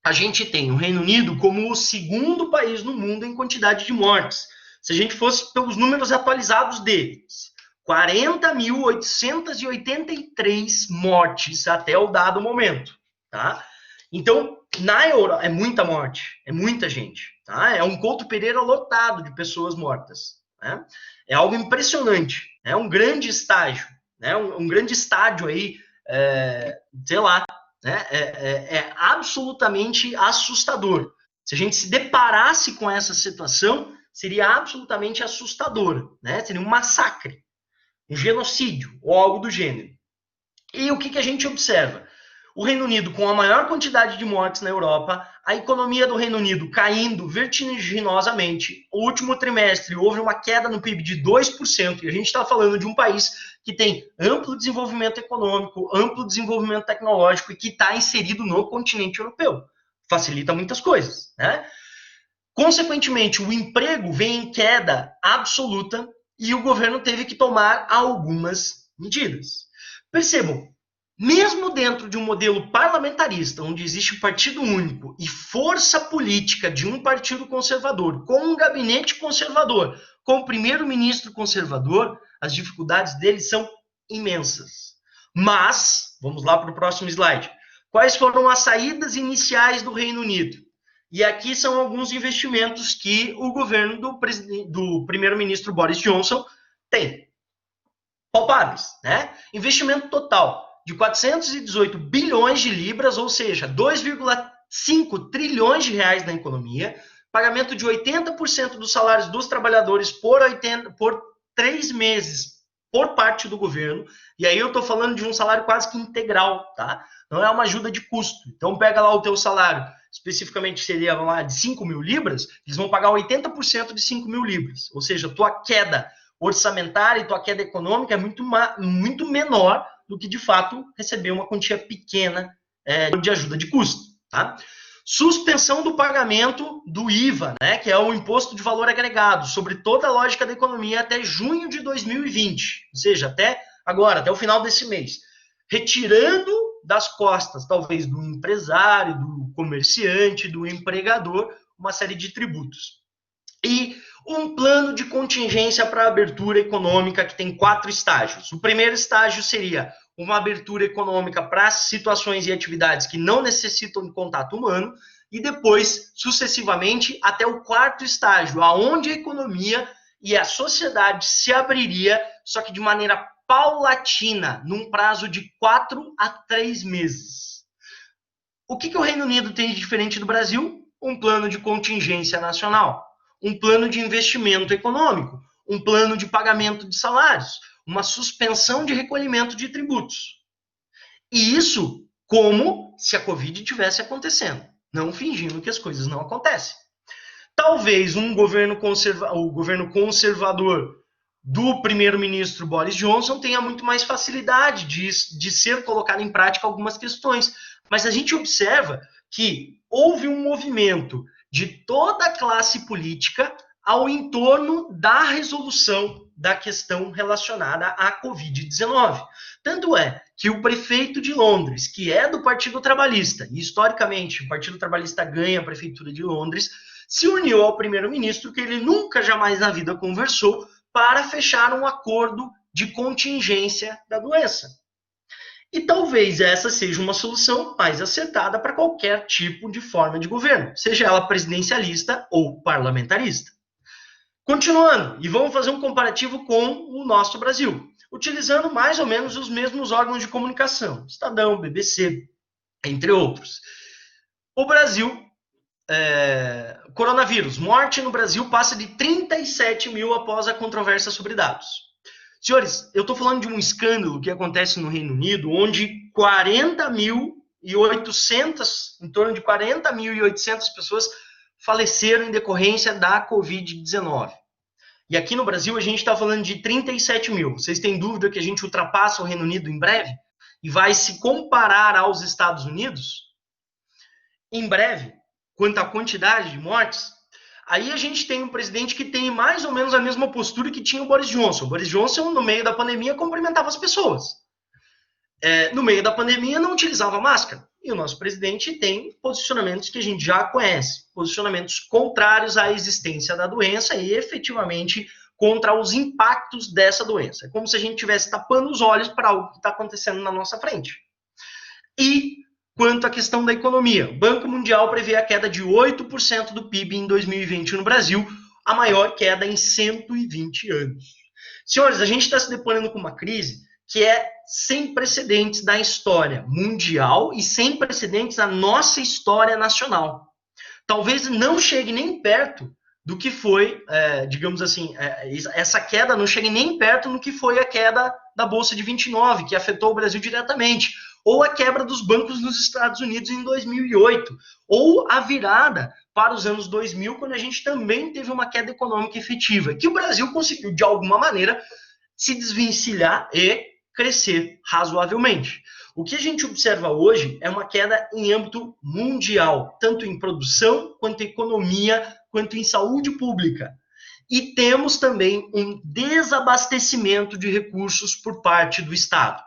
a gente tem o Reino Unido como o segundo país no mundo em quantidade de mortes. Se a gente fosse pelos números atualizados deles, 40.883 mortes até o dado momento, tá? Então, na Europa, é muita morte, é muita gente, tá? É um Couto Pereira lotado de pessoas mortas, né? É algo impressionante, é um grande estágio, né? Um grande estádio aí, sei lá, né? É absolutamente assustador. Se a gente se deparasse com essa situação, seria absolutamente assustadora, né? Seria um massacre, um genocídio ou algo do gênero. E o que a gente observa? O Reino Unido com a maior quantidade de mortes na Europa, a economia do Reino Unido caindo vertiginosamente. O último trimestre houve uma queda no PIB de 2%, e a gente está falando de um país que tem amplo desenvolvimento econômico, amplo desenvolvimento tecnológico e que está inserido no continente europeu. Facilita muitas coisas, né? Consequentemente, o emprego vem em queda absoluta e o governo teve que tomar algumas medidas. Percebam, mesmo dentro de um modelo parlamentarista, onde existe um partido único e força política de um partido conservador, com um gabinete conservador, com o primeiro-ministro conservador, as dificuldades dele são imensas. Mas, vamos lá para o próximo slide. Quais foram as saídas iniciais do Reino Unido? E aqui são alguns investimentos que o governo do primeiro-ministro Boris Johnson tem. Palpáveis, né? Investimento total de 418 bilhões de libras, ou seja, 2,5 trilhões de reais na economia, pagamento de 80% dos salários dos trabalhadores por 3 meses por parte do governo, e aí eu estou falando de um salário quase que integral, tá? Não é uma ajuda de custo. Então pega lá o teu salário, especificamente seria lá de 5 mil libras, eles vão pagar 80% de 5 mil libras, ou seja, tua queda orçamentária e tua queda econômica é muito menor do que, de fato, receber uma quantia pequena de ajuda de custo. Tá? Suspensão do pagamento do IVA, né, que é o Imposto de Valor Agregado, sobre toda a lógica da economia até junho de 2020, ou seja, até agora, até o final desse mês. Retirando das costas, talvez, do empresário, do comerciante, do empregador, uma série de tributos. E um plano de contingência para a abertura econômica que tem 4 estágios. O primeiro estágio seria uma abertura econômica para situações e atividades que não necessitam de contato humano, e depois, sucessivamente, até o 4º estágio, aonde a economia e a sociedade se abriria, só que de maneira paulatina, num prazo de 4 a 3 meses. O que o Reino Unido tem de diferente do Brasil? Um plano de contingência nacional, um plano de investimento econômico, um plano de pagamento de salários, uma suspensão de recolhimento de tributos. E isso como se a Covid estivesse acontecendo, não fingindo que as coisas não acontecem. Talvez o governo conservador do primeiro-ministro Boris Johnson tenha muito mais facilidade de ser colocado em prática algumas questões, mas a gente observa que houve um movimento de toda a classe política ao entorno da resolução da questão relacionada à Covid-19. Tanto é que o prefeito de Londres, que é do Partido Trabalhista, e historicamente o Partido Trabalhista ganha a prefeitura de Londres, se uniu ao primeiro-ministro, que ele nunca jamais na vida conversou, para fechar um acordo de contingência da doença. E talvez essa seja uma solução mais acertada para qualquer tipo de forma de governo, seja ela presidencialista ou parlamentarista. Continuando, e vamos fazer um comparativo com o nosso Brasil, utilizando mais ou menos os mesmos órgãos de comunicação, Estadão, BBC, entre outros. O Brasil, coronavírus, morte no Brasil passa de 37 mil após a controvérsia sobre dados. Senhores, eu estou falando de um escândalo que acontece no Reino Unido, onde 40.800, em torno de 40.800 pessoas faleceram em decorrência da Covid-19. E aqui no Brasil a gente está falando de 37 mil. Vocês têm dúvida que a gente ultrapassa o Reino Unido em breve? E vai se comparar aos Estados Unidos? Em breve, quanto à quantidade de mortes, aí a gente tem um presidente que tem mais ou menos a mesma postura que tinha o Boris Johnson. O Boris Johnson, no meio da pandemia, cumprimentava as pessoas. No meio da pandemia, não utilizava máscara. E o nosso presidente tem posicionamentos que a gente já conhece, posicionamentos contrários à existência da doença e efetivamente contra os impactos dessa doença. É como se a gente estivesse tapando os olhos para algo que está acontecendo na nossa frente. E quanto à questão da economia, o Banco Mundial prevê a queda de 8% do PIB em 2020 no Brasil, a maior queda em 120 anos. Senhores, a gente está se deparando com uma crise que é sem precedentes da história mundial e sem precedentes na nossa história nacional. Talvez não chegue nem perto do que foi, digamos assim, essa queda não chegue nem perto do que foi a queda da Bolsa de 29, que afetou o Brasil diretamente, ou a quebra dos bancos nos Estados Unidos em 2008, ou a virada para os anos 2000, quando a gente também teve uma queda econômica efetiva, que o Brasil conseguiu, de alguma maneira, se desvencilhar e crescer razoavelmente. O que a gente observa hoje é uma queda em âmbito mundial, tanto em produção, quanto em economia, quanto em saúde pública. E temos também um desabastecimento de recursos por parte do Estado.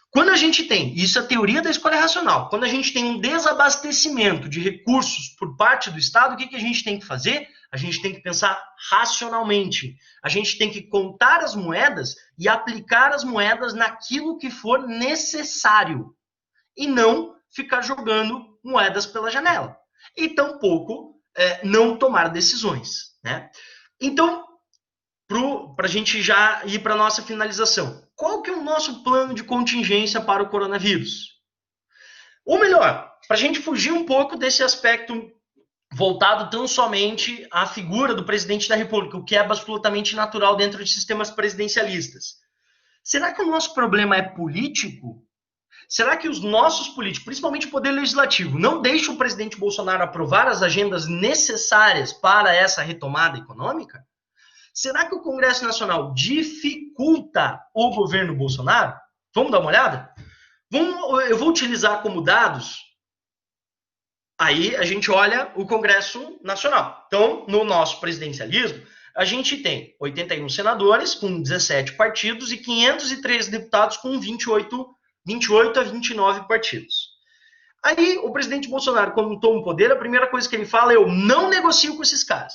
Quando a gente tem, isso é a teoria da escolha racional, quando a gente tem um desabastecimento de recursos por parte do Estado, o que a gente tem que fazer? A gente tem que pensar racionalmente. A gente tem que contar as moedas e aplicar as moedas naquilo que for necessário. E não ficar jogando moedas pela janela. E tampouco não tomar decisões, né? Então, para a gente já ir para a nossa finalização, qual que é o nosso plano de contingência para o coronavírus? Ou melhor, para a gente fugir um pouco desse aspecto voltado tão somente à figura do presidente da República, o que é absolutamente natural dentro de sistemas presidencialistas. Será que o nosso problema é político? Será que os nossos políticos, principalmente o Poder Legislativo, não deixam o presidente Bolsonaro aprovar as agendas necessárias para essa retomada econômica? Será que o Congresso Nacional dificulta o governo Bolsonaro? Vamos dar uma olhada? Eu vou utilizar como dados. Aí a gente olha o Congresso Nacional. Então, no nosso presidencialismo, a gente tem 81 senadores com 17 partidos e 513 deputados com 28 a 29 partidos. Aí o presidente Bolsonaro, quando toma o poder, a primeira coisa que ele fala é: eu não negocio com esses caras.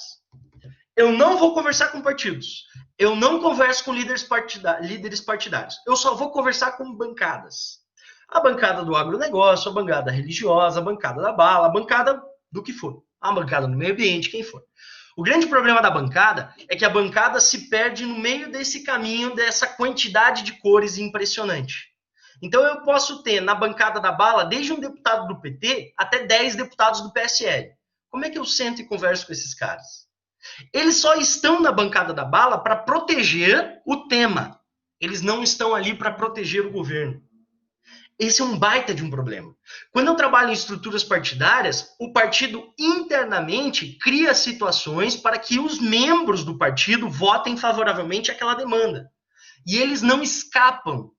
Eu não vou conversar com partidos. Eu não converso com líderes partidários. Eu só vou conversar com bancadas. A bancada do agronegócio, a bancada religiosa, a bancada da bala, a bancada do que for. A bancada do meio ambiente, quem for. O grande problema da bancada é que a bancada se perde no meio desse caminho, dessa quantidade de cores impressionante. Então eu posso ter na bancada da bala, desde um deputado do PT até 10 deputados do PSL. Como é que eu sento e converso com esses caras? Eles só estão na bancada da bala para proteger o tema. Eles não estão ali para proteger o governo. Esse é um baita de um problema. Quando eu trabalho em estruturas partidárias, o partido internamente cria situações para que os membros do partido votem favoravelmente àquela demanda. E eles não escapam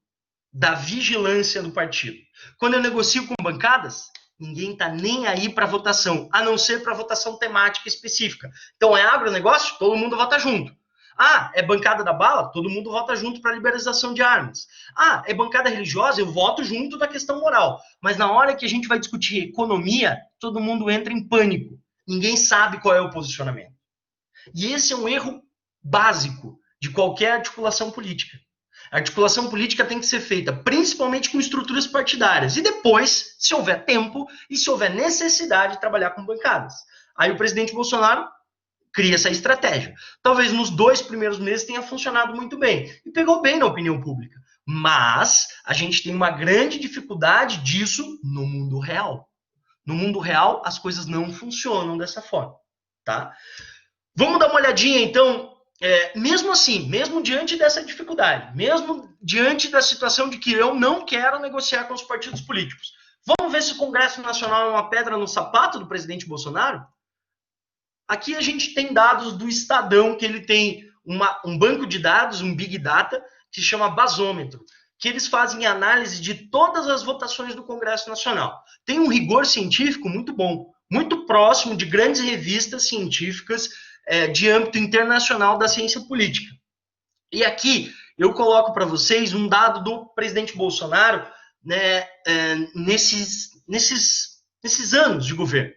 da vigilância do partido. Quando eu negocio com bancadas, ninguém está nem aí para votação, a não ser para votação temática específica. Então, é agronegócio? Todo mundo vota junto. Ah, é bancada da bala? Todo mundo vota junto para a liberalização de armas. Ah, é bancada religiosa? Eu voto junto da questão moral. Mas na hora que a gente vai discutir economia, todo mundo entra em pânico. Ninguém sabe qual é o posicionamento. E esse é um erro básico de qualquer articulação política. A articulação política tem que ser feita principalmente com estruturas partidárias e depois, se houver tempo e se houver necessidade, trabalhar com bancadas. Aí o presidente Bolsonaro cria essa estratégia. Talvez nos 2 primeiros meses tenha funcionado muito bem e pegou bem na opinião pública. Mas a gente tem uma grande dificuldade disso no mundo real. No mundo real, as coisas não funcionam dessa forma, tá? Vamos dar uma olhadinha, então, mesmo assim, mesmo diante dessa dificuldade, mesmo diante da situação de que eu não quero negociar com os partidos políticos, vamos ver se o Congresso Nacional é uma pedra no sapato do presidente Bolsonaro? Aqui a gente tem dados do Estadão, que ele tem um banco de dados, um Big Data, que se chama Basômetro, que eles fazem análise de todas as votações do Congresso Nacional. Tem um rigor científico muito bom, muito próximo de grandes revistas científicas de âmbito internacional da ciência política. E aqui eu coloco para vocês um dado do presidente Bolsonaro, né, nesses anos de governo.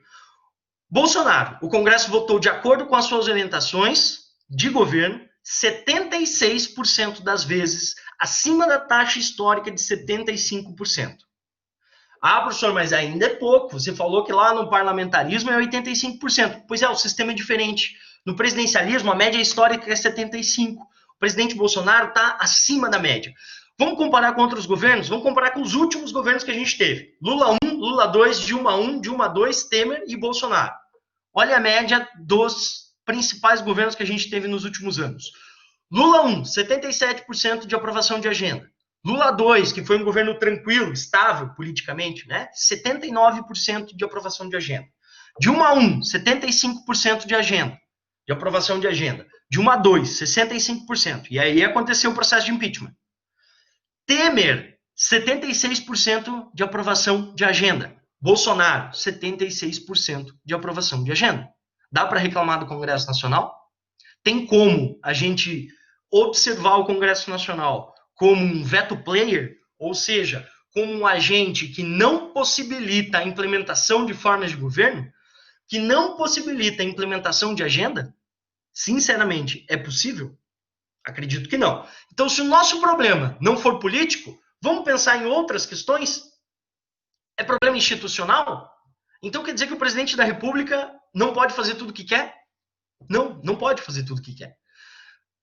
Bolsonaro, o Congresso votou de acordo com as suas orientações de governo 76% das vezes, acima da taxa histórica de 75%. Ah, professor, mas ainda é pouco. Você falou que lá no parlamentarismo é 85%. Pois é, o sistema é diferente. No presidencialismo, a média histórica é 75%. O presidente Bolsonaro está acima da média. Vamos comparar com outros governos? Vamos comparar com os últimos governos que a gente teve. Lula 1, Lula 2, Dilma 1, Dilma 2, Temer e Bolsonaro. Olha a média dos principais governos que a gente teve nos últimos anos. Lula 1, 77% de aprovação de agenda. Lula 2, que foi um governo tranquilo, estável politicamente, né? 79% de aprovação de agenda. Dilma 1, 75% de agenda, de aprovação de agenda. Dilma 2, 65%. E aí aconteceu o processo de impeachment. Temer, 76% de aprovação de agenda. Bolsonaro, 76% de aprovação de agenda. Dá para reclamar do Congresso Nacional? Tem como a gente observar o Congresso Nacional como um veto player, ou seja, como um agente que não possibilita a implementação de formas de governo, que não possibilita a implementação de agenda? Sinceramente, é possível? Acredito que não. Então, se o nosso problema não for político, vamos pensar em outras questões? É problema institucional? Então quer dizer que o presidente da República não pode fazer tudo o que quer? Não, não pode fazer tudo o que quer.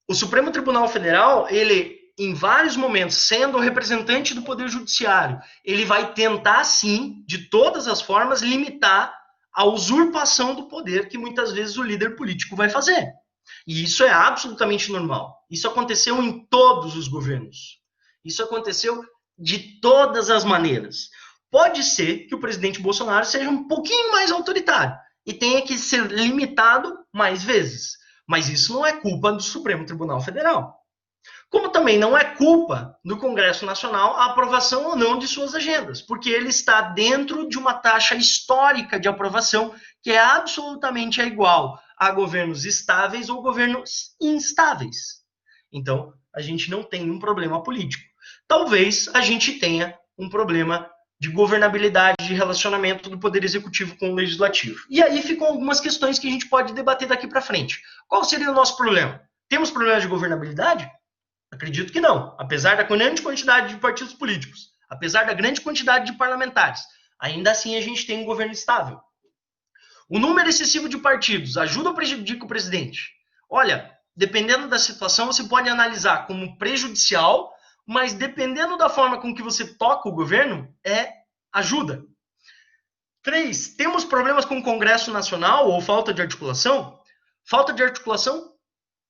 O Supremo Tribunal Federal, ele, em vários momentos, sendo o representante do Poder Judiciário, ele vai tentar, sim, de todas as formas, limitar a usurpação do poder que muitas vezes o líder político vai fazer. E isso é absolutamente normal. Isso aconteceu em todos os governos. Isso aconteceu de todas as maneiras. Pode ser que o presidente Bolsonaro seja um pouquinho mais autoritário e tenha que ser limitado mais vezes. Mas isso não é culpa do Supremo Tribunal Federal. Como também não é culpa do Congresso Nacional a aprovação ou não de suas agendas, porque ele está dentro de uma taxa histórica de aprovação que é absolutamente igual a governos estáveis ou governos instáveis. Então, a gente não tem um problema político. Talvez a gente tenha um problema de governabilidade, de relacionamento do Poder Executivo com o Legislativo. E aí ficam algumas questões que a gente pode debater daqui para frente. Qual seria o nosso problema? Temos problemas de governabilidade? Acredito que não. Apesar da grande quantidade de partidos políticos, apesar da grande quantidade de parlamentares, ainda assim a gente tem um governo estável. O número excessivo de partidos ajuda ou prejudica o presidente? Olha, dependendo da situação, você pode analisar como prejudicial, mas dependendo da forma com que você toca o governo, ajuda. 3, temos problemas com o Congresso Nacional ou falta de articulação? Falta de articulação?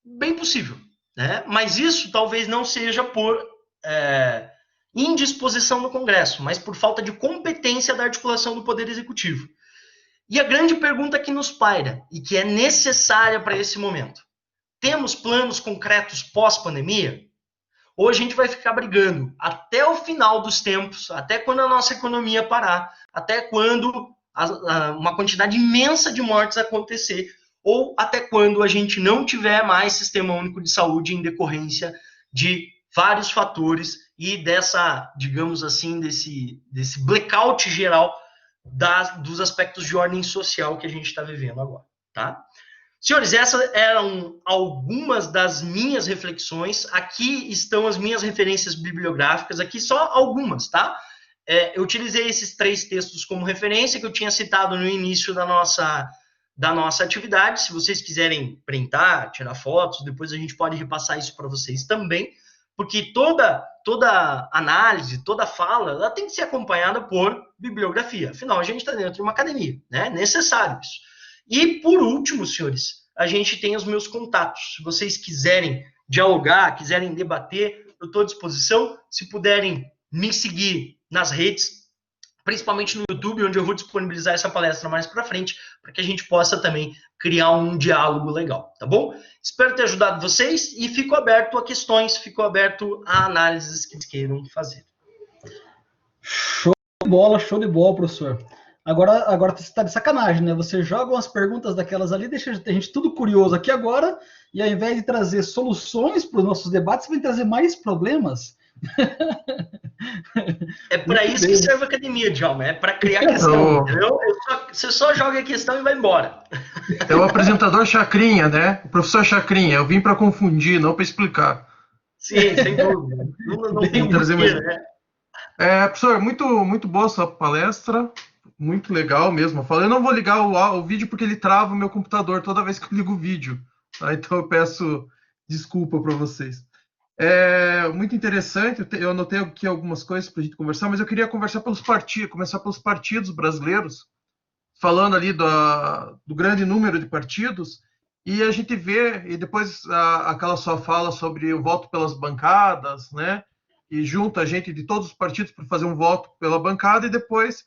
Bem possível, né? Mas isso talvez não seja por indisposição do Congresso, mas por falta de competência da articulação do Poder Executivo. E a grande pergunta que nos paira, e que é necessária para esse momento: temos planos concretos pós-pandemia? Ou a gente vai ficar brigando até o final dos tempos, até quando a nossa economia parar, até quando uma quantidade imensa de mortes acontecer, ou até quando a gente não tiver mais sistema único de saúde em decorrência de vários fatores e dessa, digamos assim, desse blackout geral dos aspectos de ordem social que a gente está vivendo agora, tá? Senhores, essas eram algumas das minhas reflexões. Aqui estão as minhas referências bibliográficas, aqui só algumas, tá? Eu utilizei esses 3 textos como referência, que eu tinha citado no início da nossa atividade. Se vocês quiserem printar, tirar fotos, depois a gente pode repassar isso para vocês também, porque toda análise, toda fala, ela tem que ser acompanhada por bibliografia. Afinal, a gente está dentro de uma academia, né? É necessário isso. E, por último, senhores, a gente tem os meus contatos. Se vocês quiserem dialogar, quiserem debater, eu estou à disposição. Se puderem me seguir nas redes, principalmente no YouTube, onde eu vou disponibilizar essa palestra mais para frente, para que a gente possa também criar um diálogo legal, tá bom? Espero ter ajudado vocês e fico aberto a questões, fico aberto a análises que vocês queiram fazer. Show de bola, professor. Agora você está de sacanagem, né? Você joga umas perguntas daquelas ali, deixa a gente tudo curioso aqui agora, e ao invés de trazer soluções para os nossos debates, você vai trazer mais problemas. É para isso que serve a academia, Djalma, é para criar questão, entendeu? Você só joga a questão e vai embora. É o apresentador Chacrinha, né? O professor Chacrinha, eu vim para confundir, não para explicar. Sim, sem dúvida. Não tem trazer mais... né? Professor, muito boa a sua palestra, muito legal mesmo. Eu não vou ligar o vídeo porque ele trava o meu computador toda vez que eu ligo o vídeo, tá? Então eu peço desculpa para vocês. Muito interessante, eu anotei aqui algumas coisas para a gente conversar, mas eu queria começar pelos partidos brasileiros, falando ali do grande número de partidos, e a gente vê, e depois aquela sua fala sobre o voto pelas bancadas, né, e junta a gente de todos os partidos para fazer um voto pela bancada, e depois,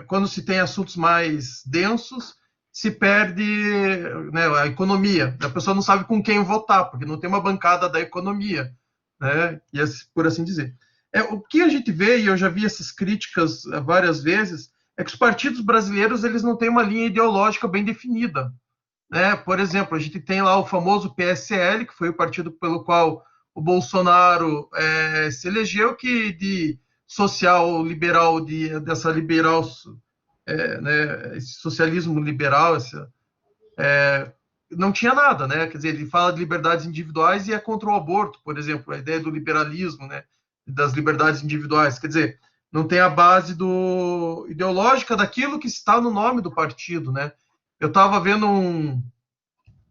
quando se tem assuntos mais densos, se perde, né, a economia. A pessoa não sabe com quem votar, porque não tem uma bancada da economia, né, e por assim dizer. O que a gente vê, e eu já vi essas críticas várias vezes, é que os partidos brasileiros eles não têm uma linha ideológica bem definida, né? Por exemplo, a gente tem lá o famoso PSL, que foi o partido pelo qual o Bolsonaro se elegeu, que de social liberal, dessa liberal... né, esse socialismo liberal, não tinha nada, né? Quer dizer, ele fala de liberdades individuais e é contra o aborto, por exemplo, a ideia do liberalismo, né, das liberdades individuais. Quer dizer, não tem a base ideológica daquilo que está no nome do partido, né? Eu estava vendo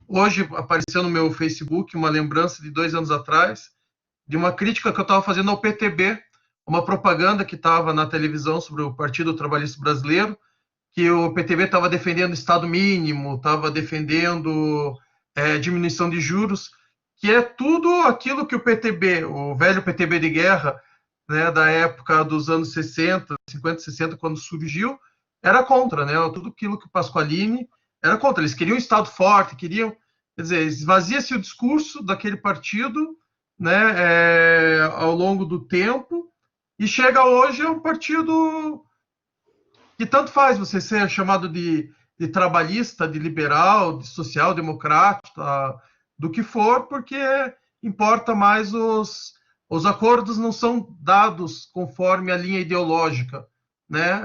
hoje apareceu no meu Facebook uma lembrança de 2 anos atrás de uma crítica que eu estava fazendo ao PTB, uma propaganda que estava na televisão sobre o Partido Trabalhista Brasileiro, que o PTB estava defendendo Estado mínimo, estava defendendo diminuição de juros, que é tudo aquilo que o PTB, o velho PTB de guerra, né, da época dos anos 60, 50, 60, quando surgiu, era contra, né? Tudo aquilo que o Pasqualini era contra. Eles queriam um Estado forte, queriam... Quer dizer, esvazia-se o discurso daquele partido, né, ao longo do tempo, e chega hoje a um partido que tanto faz você ser chamado de trabalhista, de liberal, de social-democrata, do que for, porque importa mais os acordos não são dados conforme a linha ideológica, né?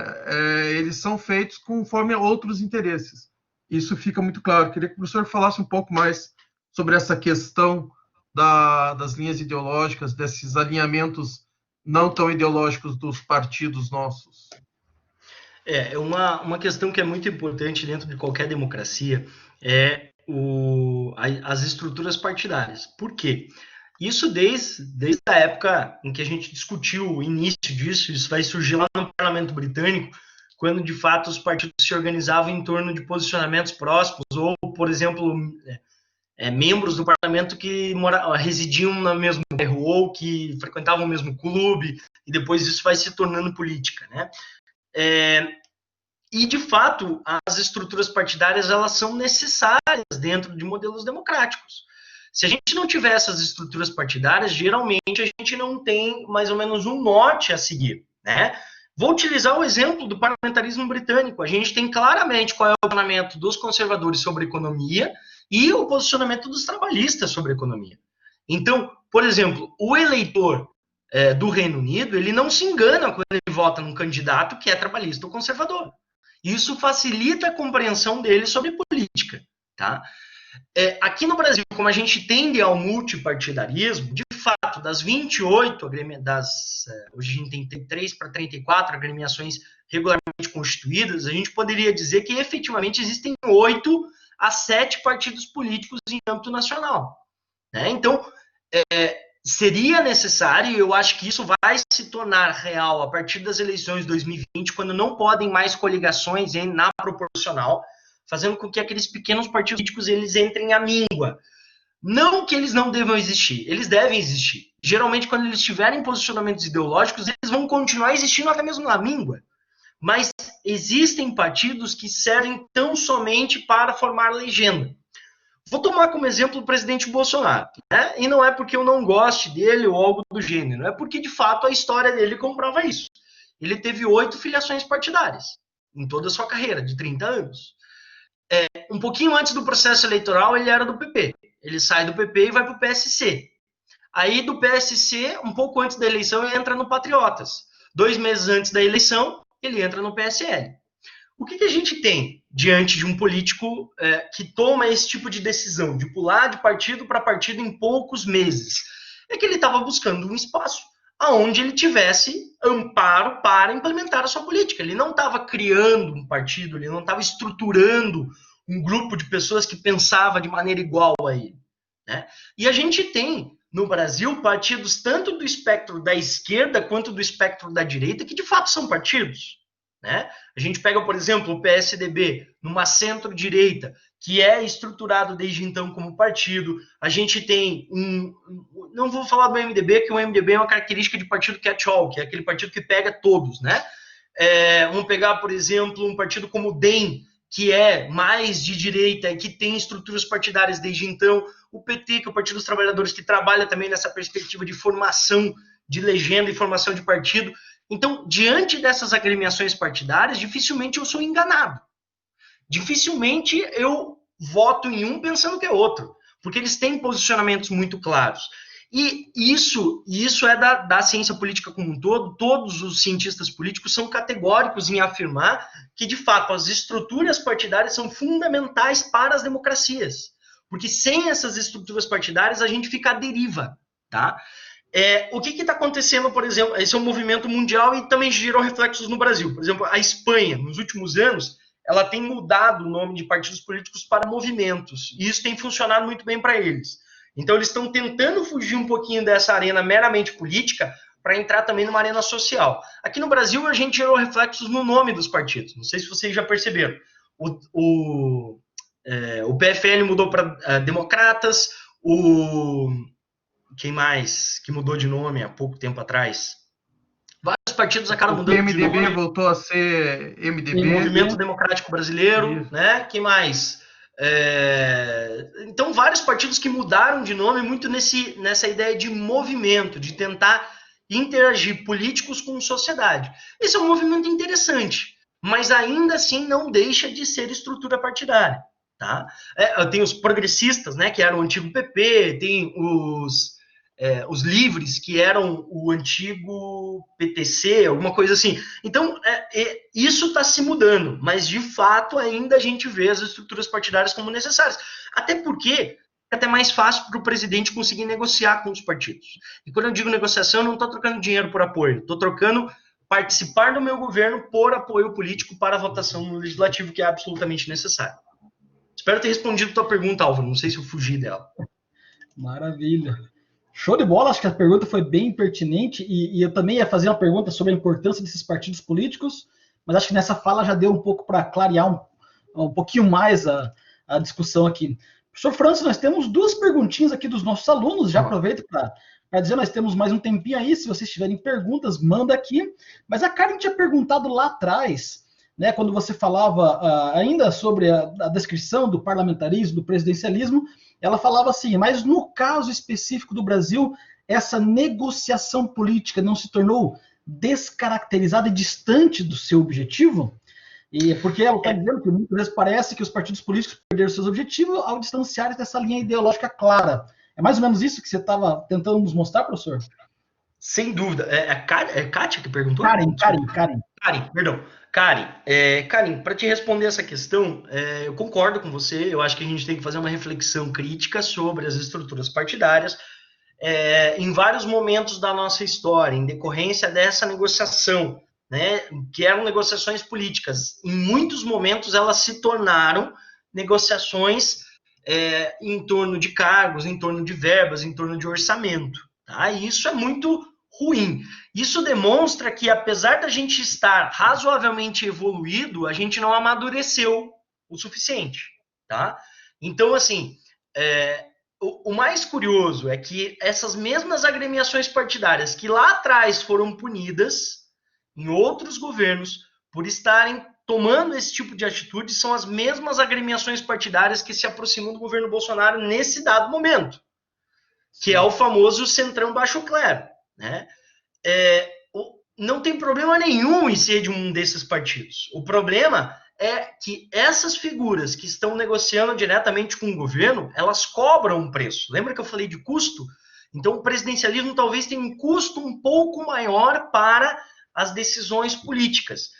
Eles são feitos conforme outros interesses. Isso fica muito claro. Queria que o professor falasse um pouco mais sobre essa questão das linhas ideológicas, desses alinhamentos não tão ideológicos dos partidos nossos. Uma questão que é muito importante dentro de qualquer democracia as estruturas partidárias. Por quê? Isso desde a época em que a gente discutiu o início disso, isso vai surgir lá no Parlamento Britânico, quando de fato os partidos se organizavam em torno de posicionamentos próximos, ou, por exemplo, membros do parlamento que residiam no mesmo bairro, ou que frequentavam o mesmo clube, e depois isso vai se tornando política, né? E, de fato, as estruturas partidárias elas são necessárias dentro de modelos democráticos. Se a gente não tiver essas estruturas partidárias, geralmente a gente não tem mais ou menos um norte a seguir, né? Vou utilizar o exemplo do parlamentarismo britânico. A gente tem claramente qual é o posicionamento dos conservadores sobre a economia e o posicionamento dos trabalhistas sobre a economia. Então, por exemplo, o eleitor do Reino Unido, ele não se engana quando ele vota num candidato que é trabalhista ou conservador. Isso facilita a compreensão dele sobre política, tá? Aqui no Brasil, como a gente tende ao multipartidarismo, de fato, das 28 hoje a gente tem 33 para 34 agremiações regularmente constituídas, a gente poderia dizer que efetivamente existem 8 a 7 partidos políticos em âmbito nacional, né? Então, seria necessário, eu acho que isso vai se tornar real a partir das eleições de 2020, quando não podem mais coligações na proporcional, fazendo com que aqueles pequenos partidos políticos eles entrem à míngua. Não que eles não devam existir, eles devem existir. Geralmente, quando eles tiverem posicionamentos ideológicos, eles vão continuar existindo até mesmo na míngua. Mas existem partidos que servem tão somente para formar legenda. Vou tomar como exemplo o presidente Bolsonaro, né? E não é porque eu não goste dele ou algo do gênero, é porque, de fato, a história dele comprova isso. Ele teve 8 filiações partidárias em toda a sua carreira, de 30 anos. Um pouquinho antes do processo eleitoral, ele era do PP. Ele sai do PP e vai para o PSC. Aí, do PSC, um pouco antes da eleição, ele entra no Patriotas. 2 meses antes da eleição, ele entra no PSL. O que a gente tem diante de um político que toma esse tipo de decisão, de pular de partido para partido em poucos meses? É que ele estava buscando um espaço onde ele tivesse amparo para implementar a sua política. Ele não estava criando um partido, ele não estava estruturando um grupo de pessoas que pensava de maneira igual a ele, né? E a gente tem, no Brasil, partidos tanto do espectro da esquerda quanto do espectro da direita, que de fato são partidos, né? A gente pega, por exemplo, o PSDB, numa centro-direita, que é estruturado desde então como partido. A gente tem não vou falar do MDB, que o MDB é uma característica de partido catch-all, que é aquele partido que pega todos, né? Vamos pegar, por exemplo, um partido como o DEM, que é mais de direita e que tem estruturas partidárias desde então. O PT, que é o Partido dos Trabalhadores, que trabalha também nessa perspectiva de formação de legenda e formação de partido. Então, diante dessas agremiações partidárias, dificilmente eu sou enganado. Dificilmente eu voto em um pensando que é outro, porque eles têm posicionamentos muito claros. E isso é da ciência política como um todo. Todos os cientistas políticos são categóricos em afirmar que, de fato, as estruturas partidárias são fundamentais para as democracias. Porque sem essas estruturas partidárias, a gente fica à deriva, tá? O que está acontecendo, por exemplo, esse é um movimento mundial e também gerou reflexos no Brasil. Por exemplo, a Espanha, nos últimos anos, ela tem mudado o nome de partidos políticos para movimentos, e isso tem funcionado muito bem para eles. Então, eles estão tentando fugir um pouquinho dessa arena meramente política para entrar também numa arena social. Aqui no Brasil, a gente gerou reflexos no nome dos partidos. Não sei se vocês já perceberam. O PFL mudou para Democratas, quem mais que mudou de nome há pouco tempo atrás? Vários partidos acabaram mudando de nome. O MDB voltou a ser MDB. Movimento Democrático Brasileiro, né? Quem mais? Então, vários partidos que mudaram de nome muito nessa ideia de movimento, de tentar interagir políticos com sociedade. Esse é um movimento interessante, mas ainda assim não deixa de ser estrutura partidária, tá? Tem os progressistas, né, que eram o antigo PP, tem os livres, que eram o antigo PTC, alguma coisa assim. Então, isso está se mudando, mas, de fato, ainda a gente vê as estruturas partidárias como necessárias. Até porque é até mais fácil para o presidente conseguir negociar com os partidos. E quando eu digo negociação, eu não estou trocando dinheiro por apoio, estou trocando participar do meu governo por apoio político para a votação no legislativo, que é absolutamente necessário. Espero ter respondido a tua pergunta, Álvaro. Não sei se eu fugi dela. Maravilha. Show de bola, acho que a pergunta foi bem pertinente, e eu também ia fazer uma pergunta sobre a importância desses partidos políticos, mas acho que nessa fala já deu um pouco para clarear um pouquinho mais a discussão aqui. Professor Francis, nós temos 2 perguntinhas aqui dos nossos alunos, já aproveito para dizer, nós temos mais um tempinho aí, se vocês tiverem perguntas, manda aqui, mas a Karen tinha perguntado lá atrás, né, quando você falava ainda sobre a descrição do parlamentarismo, do presidencialismo, ela falava assim, mas no caso específico do Brasil, essa negociação política não se tornou descaracterizada e distante do seu objetivo? E porque ela está dizendo que muitas vezes parece que os partidos políticos perderam seus objetivos ao distanciar dessa linha ideológica clara. É mais ou menos isso que você estava tentando nos mostrar, professor? Sem dúvida. É Kátia que perguntou? Karen. Karen, perdão. Karen, para te responder essa questão, eu concordo com você. Eu acho que a gente tem que fazer uma reflexão crítica sobre as estruturas partidárias em vários momentos da nossa história, em decorrência dessa negociação, né, que eram negociações políticas. Em muitos momentos elas se tornaram negociações em torno de cargos, em torno de verbas, em torno de orçamento. Tá? E isso é muito ruim. Isso demonstra que, apesar da gente estar razoavelmente evoluído, a gente não amadureceu o suficiente. Tá? Então, assim, o mais curioso é que essas mesmas agremiações partidárias que lá atrás foram punidas em outros governos por estarem tomando esse tipo de atitude são as mesmas agremiações partidárias que se aproximam do governo Bolsonaro nesse dado momento, que é o famoso centrão baixo clero, né? Não tem problema nenhum em ser de um desses partidos. O problema é que essas figuras que estão negociando diretamente com o governo, elas cobram um preço. Lembra que eu falei de custo? Então, o presidencialismo talvez tenha um custo um pouco maior para as decisões políticas.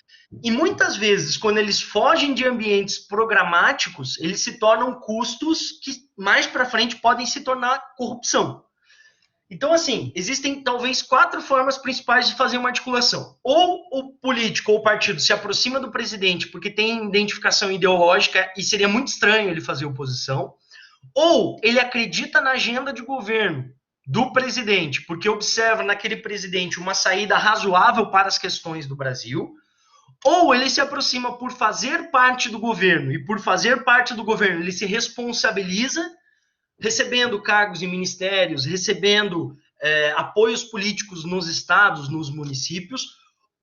E muitas vezes, quando eles fogem de ambientes programáticos, eles se tornam custos que mais para frente podem se tornar corrupção. Então, assim, existem talvez 4 formas principais de fazer uma articulação. Ou o político ou o partido se aproxima do presidente porque tem identificação ideológica e seria muito estranho ele fazer oposição. Ou ele acredita na agenda de governo do presidente, porque observa naquele presidente uma saída razoável para as questões do Brasil. Ou ele se aproxima por fazer parte do governo, e por fazer parte do governo ele se responsabiliza, recebendo cargos em ministérios, recebendo apoios políticos nos estados, nos municípios,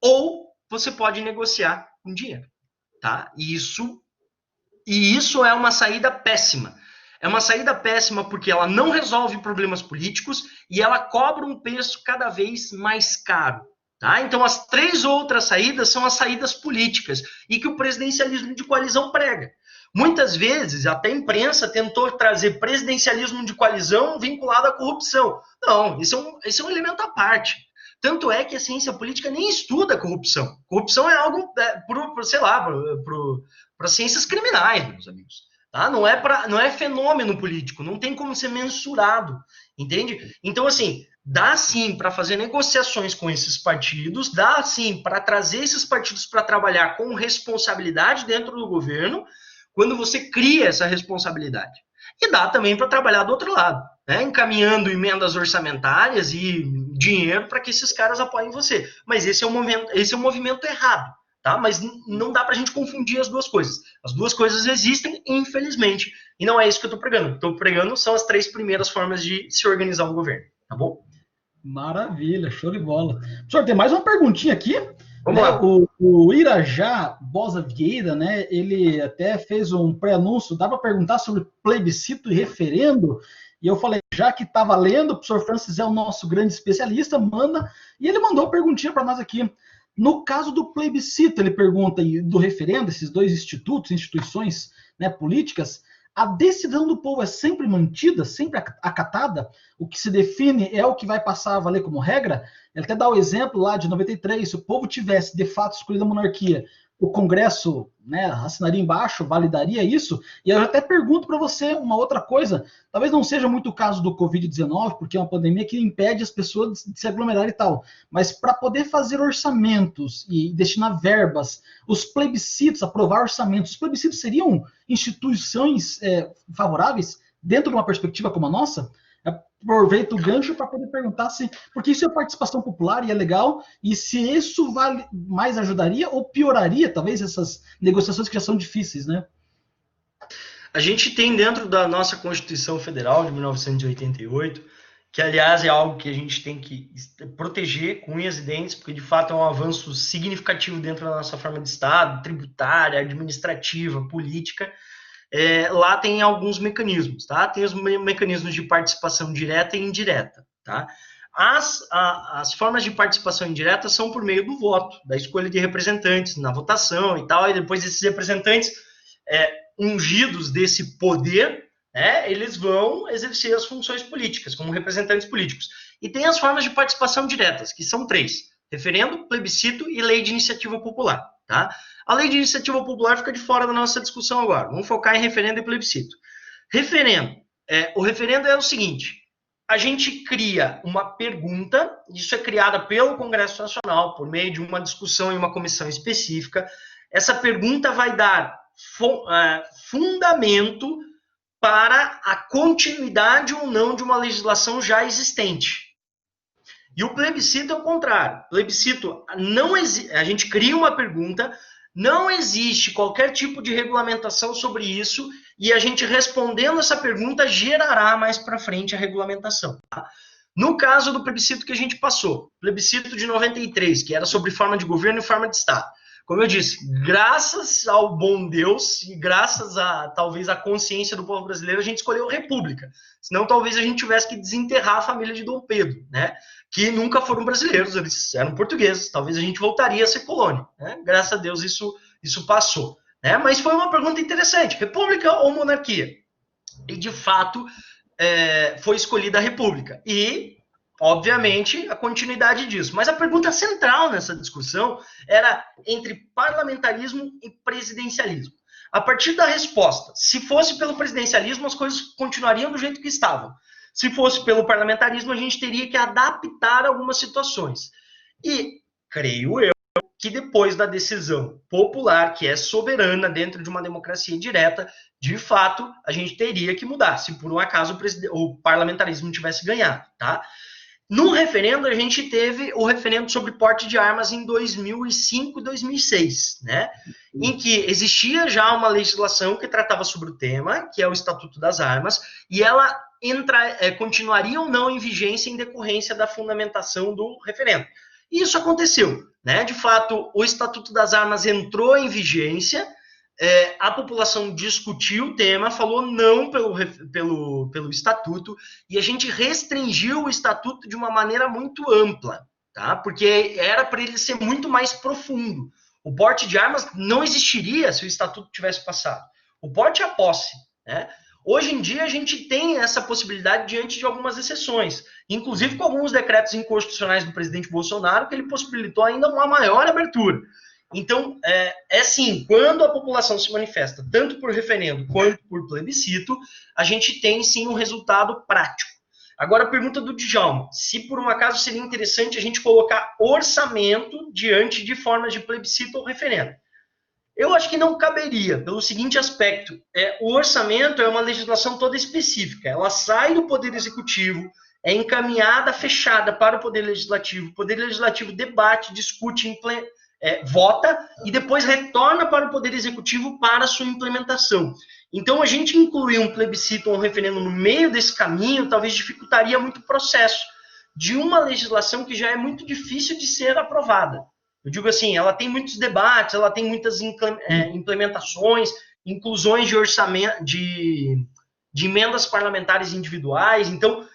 ou você pode negociar com dinheiro. Tá? E isso é uma saída péssima. É uma saída péssima porque ela não resolve problemas políticos e ela cobra um preço cada vez mais caro. Tá? Então, as 3 outras saídas são as saídas políticas e que o presidencialismo de coalizão prega. Muitas vezes, até a imprensa tentou trazer presidencialismo de coalizão vinculado à corrupção. Não, esse é um elemento à parte. Tanto é que a ciência política nem estuda a corrupção. Corrupção é algo, para ciências criminais, meus amigos. Tá? Não é fenômeno político, não tem como ser mensurado, entende? Então, assim, dá sim para fazer negociações com esses partidos, dá sim para trazer esses partidos para trabalhar com responsabilidade dentro do governo, quando você cria essa responsabilidade. E dá também para trabalhar do outro lado, né? Encaminhando emendas orçamentárias e dinheiro para que esses caras apoiem você. Mas esse é um movimento errado, tá? Mas não dá para a gente confundir as duas coisas. As duas coisas existem, infelizmente, e não é isso que eu estou pregando. Estou pregando são as 3 primeiras formas de se organizar um governo, tá bom? Maravilha, show de bola. Professor, tem mais uma perguntinha aqui. Vamos lá. O Irajá Bosa Vieira, né, ele até fez um pré-anúncio, dá para perguntar sobre plebiscito e referendo, e eu falei, já que está valendo, o professor Francis é o nosso grande especialista, manda, e ele mandou uma perguntinha para nós aqui. No caso do plebiscito, ele pergunta, e do referendo, esses 2 instituições, né, políticas, a decisão do povo é sempre mantida, sempre acatada? O que se define é o que vai passar a valer como regra? Ele até dá o exemplo lá de 93, se o povo tivesse de fato escolhido a monarquia, o Congresso, né, assinaria embaixo, validaria isso? E eu até pergunto para você uma outra coisa, talvez não seja muito o caso do Covid-19, porque é uma pandemia que impede as pessoas de se aglomerar e tal, mas para poder fazer orçamentos e destinar verbas, os plebiscitos, aprovar orçamentos, os plebiscitos seriam instituições favoráveis dentro de uma perspectiva como a nossa? Aproveito o gancho para poder perguntar se, porque isso é participação popular e é legal, e se isso mais ajudaria ou pioraria, talvez, essas negociações que já são difíceis, né? A gente tem dentro da nossa Constituição Federal de 1988, que aliás é algo que a gente tem que proteger com unhas e dentes, porque de fato é um avanço significativo dentro da nossa forma de Estado, tributária, administrativa, política. Lá tem alguns mecanismos, tá? Tem os mecanismos de participação direta e indireta, tá? As formas de participação indireta são por meio do voto, da escolha de representantes na votação e tal, e depois esses representantes ungidos desse poder né, eles vão exercer as funções políticas, como representantes políticos. E tem as formas de participação diretas, que são 3. Referendo, plebiscito e lei de iniciativa popular. Tá? A lei de iniciativa popular fica de fora da nossa discussão agora. Vamos focar em referendo e plebiscito. Referendo. O referendo é o seguinte: a gente cria uma pergunta, isso é criada pelo Congresso Nacional, por meio de uma discussão em uma comissão específica. Essa pergunta vai dar fundamento para a continuidade ou não de uma legislação já existente. E o plebiscito é o contrário. Plebiscito, a gente cria uma pergunta, não existe qualquer tipo de regulamentação sobre isso, e a gente respondendo essa pergunta gerará mais para frente a regulamentação. Tá? No caso do plebiscito que a gente passou, plebiscito de 93, que era sobre forma de governo e forma de Estado. Como eu disse, graças ao bom Deus e graças a, talvez, a consciência do povo brasileiro, a gente escolheu a República. Senão, talvez a gente tivesse que desenterrar a família de Dom Pedro, né? Que nunca foram brasileiros, eles eram portugueses. Talvez a gente voltaria a ser colônia. Né? Graças a Deus isso passou. Né? Mas foi uma pergunta interessante. República ou monarquia? E, de fato, foi escolhida a República. E, obviamente, a continuidade disso. Mas a pergunta central nessa discussão era entre parlamentarismo e presidencialismo. A partir da resposta, se fosse pelo presidencialismo, as coisas continuariam do jeito que estavam. Se fosse pelo parlamentarismo, a gente teria que adaptar algumas situações. E, creio eu, que depois da decisão popular, que é soberana dentro de uma democracia direta, de fato, a gente teria que mudar, se por um acaso o parlamentarismo tivesse ganhado, tá? No referendo, a gente teve o referendo sobre porte de armas em 2005 e 2006, né? Em que existia já uma legislação que tratava sobre o tema, que é o Estatuto das Armas, e ela continuaria ou não em vigência em decorrência da fundamentação do referendo. E isso aconteceu, né? De fato, o Estatuto das Armas entrou em vigência, a população discutiu o tema, falou não pelo Estatuto, e a gente restringiu o Estatuto de uma maneira muito ampla, tá? Porque era para ele ser muito mais profundo. O porte de armas não existiria se o Estatuto tivesse passado. O porte é a posse, né? Hoje em dia, a gente tem essa possibilidade diante de algumas exceções, inclusive com alguns decretos inconstitucionais do presidente Bolsonaro, que ele possibilitou ainda uma maior abertura. Então, sim, quando a população se manifesta, tanto por referendo quanto por plebiscito, a gente tem, sim, um resultado prático. Agora, a pergunta do Djalma, se por um acaso seria interessante a gente colocar orçamento diante de formas de plebiscito ou referendo. Eu acho que não caberia, pelo seguinte aspecto: o orçamento é uma legislação toda específica, ela sai do Poder Executivo, é encaminhada, fechada para o Poder Legislativo debate, discute, vota e depois retorna para o Poder Executivo para sua implementação. Então, a gente incluir um plebiscito ou um referendo no meio desse caminho talvez dificultaria muito o processo de uma legislação que já é muito difícil de ser aprovada. Eu digo assim, ela tem muitos debates, ela tem muitas implementações, inclusões de orçamento, de emendas parlamentares individuais, então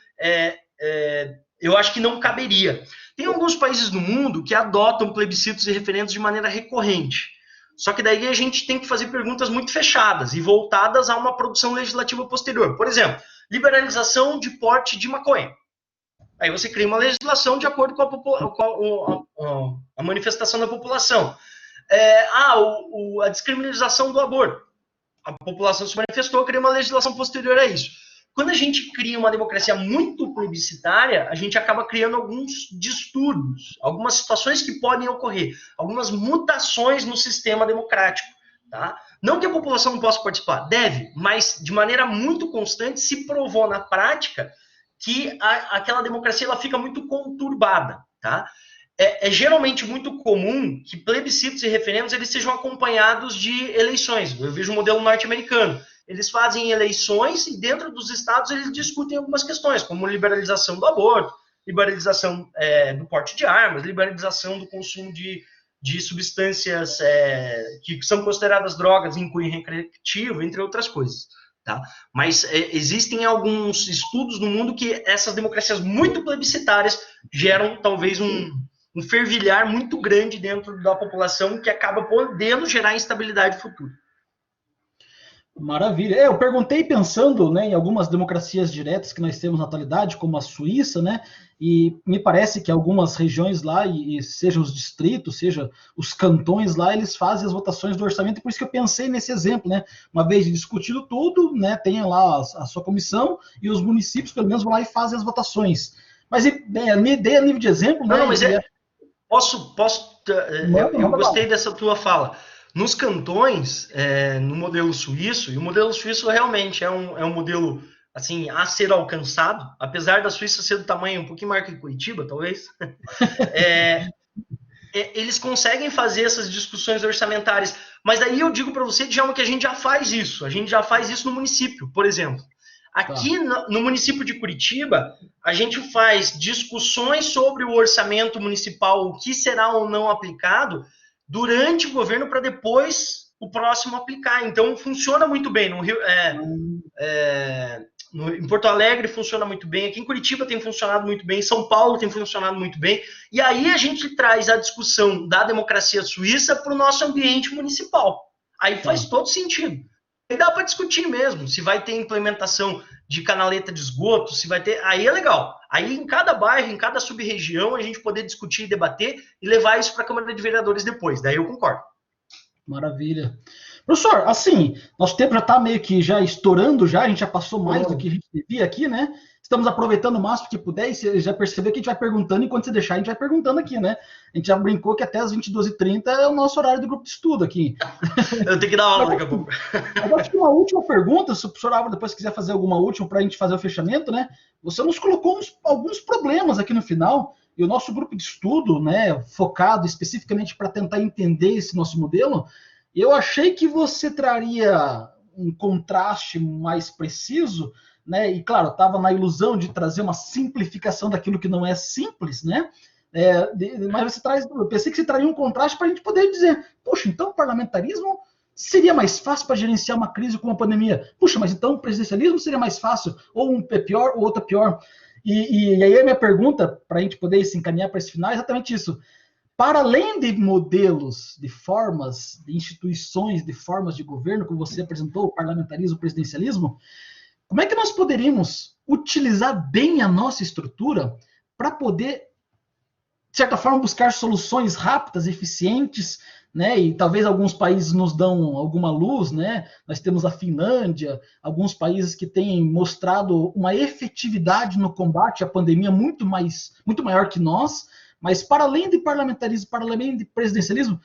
eu acho que não caberia. Tem alguns países no mundo que adotam plebiscitos e referendos de maneira recorrente, só que daí a gente tem que fazer perguntas muito fechadas e voltadas a uma produção legislativa posterior. Por exemplo, liberalização de porte de maconha. Aí você cria uma legislação de acordo com a manifestação da população. A descriminalização do aborto. A população se manifestou, cria uma legislação posterior a isso. Quando a gente cria uma democracia muito plebiscitária, a gente acaba criando alguns distúrbios, algumas situações que podem ocorrer, algumas mutações no sistema democrático. Tá? Não que a população não possa participar, deve, mas de maneira muito constante se provou na prática que aquela democracia ela fica muito conturbada, tá? É geralmente muito comum que plebiscitos e referendos eles sejam acompanhados de eleições. Eu vejo o modelo norte-americano. Eles fazem eleições e dentro dos estados eles discutem algumas questões, como liberalização do aborto, liberalização do porte de armas, liberalização do consumo de substâncias que são consideradas drogas em cunho recreativo, entre outras coisas. Tá? Mas existem alguns estudos no mundo que essas democracias muito plebiscitárias geram talvez um fervilhar muito grande dentro da população que acaba podendo gerar instabilidade futura. Maravilha. Eu perguntei pensando, né, em algumas democracias diretas que nós temos na atualidade, como a Suíça, né, e me parece que algumas regiões lá, e seja os distritos, seja os cantões lá, eles fazem as votações do orçamento, e por isso que eu pensei nesse exemplo, né, uma vez discutido tudo, né, tem lá a sua comissão, e os municípios, pelo menos, vão lá e fazem as votações. Mas me dei a nível de exemplo, Não, né, não, mas eu manda gostei bala. dessa tua fala. Nos cantões, no modelo suíço, e o modelo suíço realmente é um modelo assim a ser alcançado, apesar da Suíça ser do tamanho um pouquinho maior que Curitiba, talvez, eles conseguem fazer essas discussões orçamentárias. Mas aí eu digo para você, Djalma, que a gente já faz isso. A gente já faz isso no município, por exemplo. Tá, Aqui no município de Curitiba, a gente faz discussões sobre o orçamento municipal, o que será ou não aplicado, durante o governo para depois o próximo aplicar. Então, funciona muito bem. No Rio, em Porto Alegre funciona muito bem, aqui em Curitiba tem funcionado muito bem, em São Paulo tem funcionado muito bem, e aí a gente traz a discussão da democracia suíça para o nosso ambiente municipal. Aí faz tá. todo sentido. E dá para discutir mesmo, se vai ter implementação de canaleta de esgoto, se vai ter. Aí é legal. Aí em cada bairro, em cada sub-região, a gente poder discutir, debater e levar isso para a Câmara de Vereadores depois. Daí eu concordo. Maravilha. Professor, assim, nosso tempo já está meio que já estourando já, a gente já passou mais do que a gente devia aqui, né? Estamos aproveitando o máximo que puder, e você já percebeu que a gente vai perguntando, e quando você deixar, a gente vai perguntando aqui, né? A gente já brincou que até as 22h30 é o nosso horário do grupo de estudo aqui. Eu tenho que dar aula daqui a pouco. Agora, acho que uma última pergunta, se o professor Álvaro depois quiser fazer alguma última para a gente fazer o fechamento, né? Você nos colocou alguns problemas aqui no final, e o nosso grupo de estudo, né, focado especificamente para tentar entender esse nosso modelo, eu achei que você traria um contraste mais preciso, né? E claro, estava na ilusão de trazer uma simplificação daquilo que não é simples, né? Mas você traz, eu pensei que você traria um contraste para a gente poder dizer, poxa, então o parlamentarismo seria mais fácil para gerenciar uma crise com uma pandemia. Puxa, mas então o presidencialismo seria mais fácil, ou um é pior, ou outro é pior. E aí a minha pergunta, para a gente poder se encaminhar para esse final, é exatamente isso. Para além de modelos, de formas, de instituições, de formas de governo, como você apresentou, o parlamentarismo, o presidencialismo, como é que nós poderíamos utilizar bem a nossa estrutura para poder, de certa forma, buscar soluções rápidas, eficientes, né? E talvez alguns países nos dão alguma luz, né? Nós temos a Finlândia, alguns países que têm mostrado uma efetividade no combate à pandemia muito maior que nós. Mas para além de parlamentarismo, para além de presidencialismo,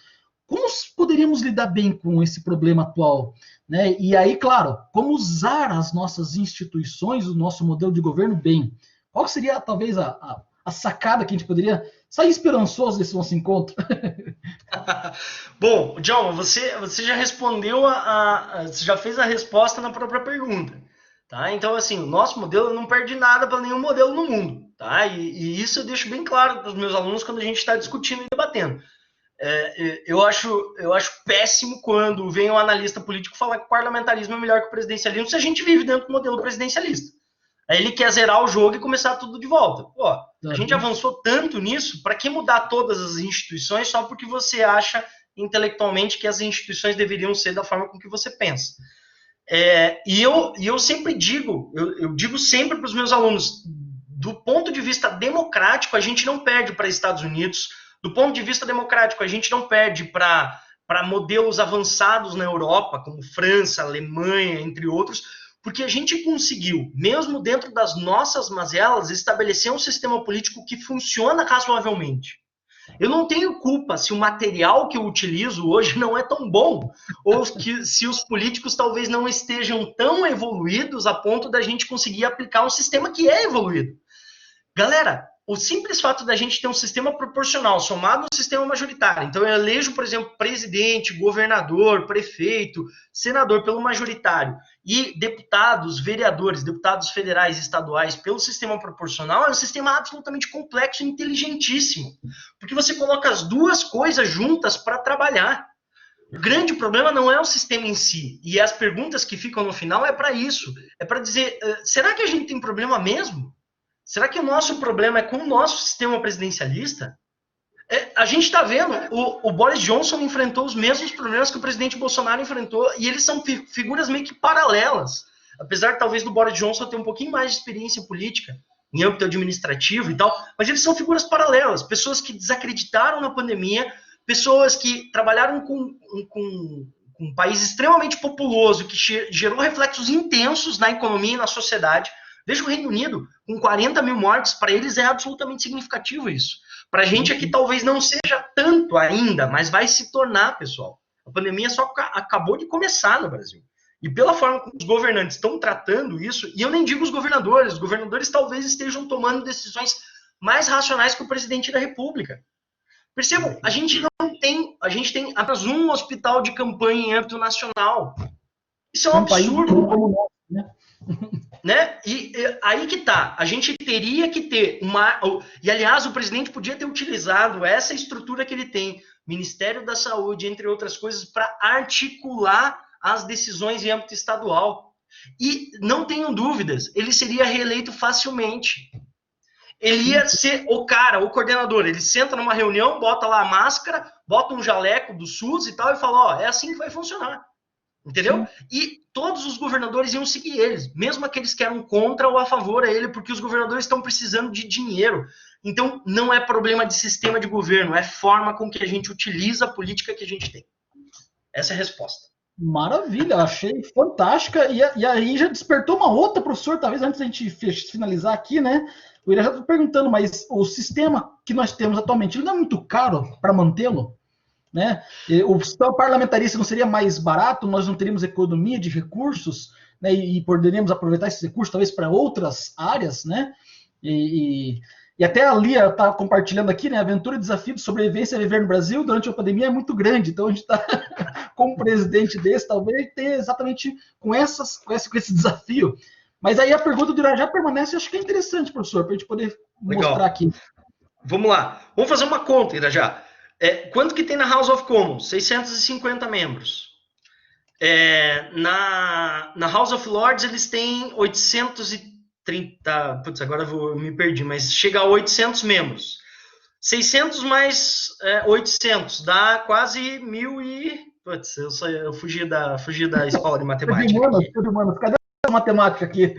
como poderíamos lidar bem com esse problema atual? Né? E aí, claro, como usar as nossas instituições, o nosso modelo de governo bem? Qual seria, talvez, a sacada que a gente poderia sair esperançoso desse nosso encontro? Bom, John, você já respondeu você já fez a resposta na própria pergunta, tá? Então, assim, o nosso modelo não perde nada para nenhum modelo no mundo, tá? E isso eu deixo bem claro para os meus alunos quando a gente está discutindo e debatendo. Eu acho péssimo quando vem um analista político falar que o parlamentarismo é melhor que o presidencialismo se a gente vive dentro do modelo presidencialista. Aí ele quer zerar o jogo e começar tudo de volta. Pô, a gente avançou tanto nisso, para que mudar todas as instituições só porque você acha intelectualmente que as instituições deveriam ser da forma com que você pensa? E eu sempre digo, eu digo sempre para os meus alunos, do ponto de vista democrático, a gente não perde para Estados Unidos, do ponto de vista democrático, a gente não perde para modelos avançados na Europa, como França, Alemanha, entre outros, porque a gente conseguiu, mesmo dentro das nossas mazelas, estabelecer um sistema político que funciona razoavelmente. Eu não tenho culpa se o material que eu utilizo hoje não é tão bom, ou se os políticos talvez não estejam tão evoluídos a ponto da gente conseguir aplicar um sistema que é evoluído. Galera, o simples fato da gente ter um sistema proporcional somado ao sistema majoritário, então eu elejo, por exemplo, presidente, governador, prefeito, senador pelo majoritário e deputados, vereadores, deputados federais e estaduais pelo sistema proporcional, é um sistema absolutamente complexo e inteligentíssimo, porque você coloca as duas coisas juntas para trabalhar. O grande problema não é o sistema em si, e as perguntas que ficam no final é para isso, é para dizer, será que a gente tem problema mesmo? Será que o nosso problema é com o nosso sistema presidencialista? A gente está vendo, o Boris Johnson enfrentou os mesmos problemas que o presidente Bolsonaro enfrentou, e eles são figuras meio que paralelas. Apesar talvez do Boris Johnson ter um pouquinho mais de experiência política, em âmbito administrativo e tal, mas eles são figuras paralelas, pessoas que desacreditaram na pandemia, pessoas que trabalharam com um país extremamente populoso, que gerou reflexos intensos na economia e na sociedade. Veja o Reino Unido, com 40 mil mortes, para eles é absolutamente significativo isso. Para a gente aqui talvez não seja tanto ainda, mas vai se tornar, pessoal. A pandemia só acabou de começar no Brasil. E pela forma como os governantes estão tratando isso, e eu nem digo os governadores talvez estejam tomando decisões mais racionais que o presidente da República. Percebam, a gente tem apenas um hospital de campanha em âmbito nacional. Isso é um absurdo. Né? E aí que tá, a gente teria que ter e aliás o presidente podia ter utilizado essa estrutura que ele tem, Ministério da Saúde, entre outras coisas, para articular as decisões em âmbito estadual. E não tenham dúvidas, ele seria reeleito facilmente. Ele ia ser o coordenador, ele senta numa reunião, bota lá a máscara, bota um jaleco do SUS e tal, e fala, ó, é assim que vai funcionar. Entendeu? Sim. E todos os governadores iam seguir eles, mesmo aqueles que eram contra ou a favor a ele, porque os governadores estão precisando de dinheiro. Então, não é problema de sistema de governo, é forma com que a gente utiliza a política que a gente tem. Essa é a resposta. Maravilha, achei fantástica. E aí já despertou uma outra, professor, talvez antes da gente finalizar aqui, né? O Irajá está perguntando, mas o sistema que nós temos atualmente, ele não é muito caro para mantê-lo? Né? O sistema parlamentarista não seria mais barato? Nós não teríamos economia de recursos, né? E poderíamos aproveitar esses recursos talvez para outras áreas, né? E até a Lia está compartilhando aqui, né? A aventura e desafio de sobrevivência a viver no Brasil durante a pandemia é muito grande. Então a gente está com um presidente desse, talvez ter exatamente com esse desafio. Mas aí a pergunta do Irajá permanece, acho que é interessante, professor, para a gente poder mostrar aqui. Vamos lá, vamos fazer uma conta, Irajá. Quanto que tem na House of Commons? 650 membros. Na House of Lords eles têm 830... Putz, agora me perdi, mas chega a 800 membros. 600 mais 800 dá quase 1.000 e... Putz, eu fugi da escola de matemática. Cadê a matemática aqui?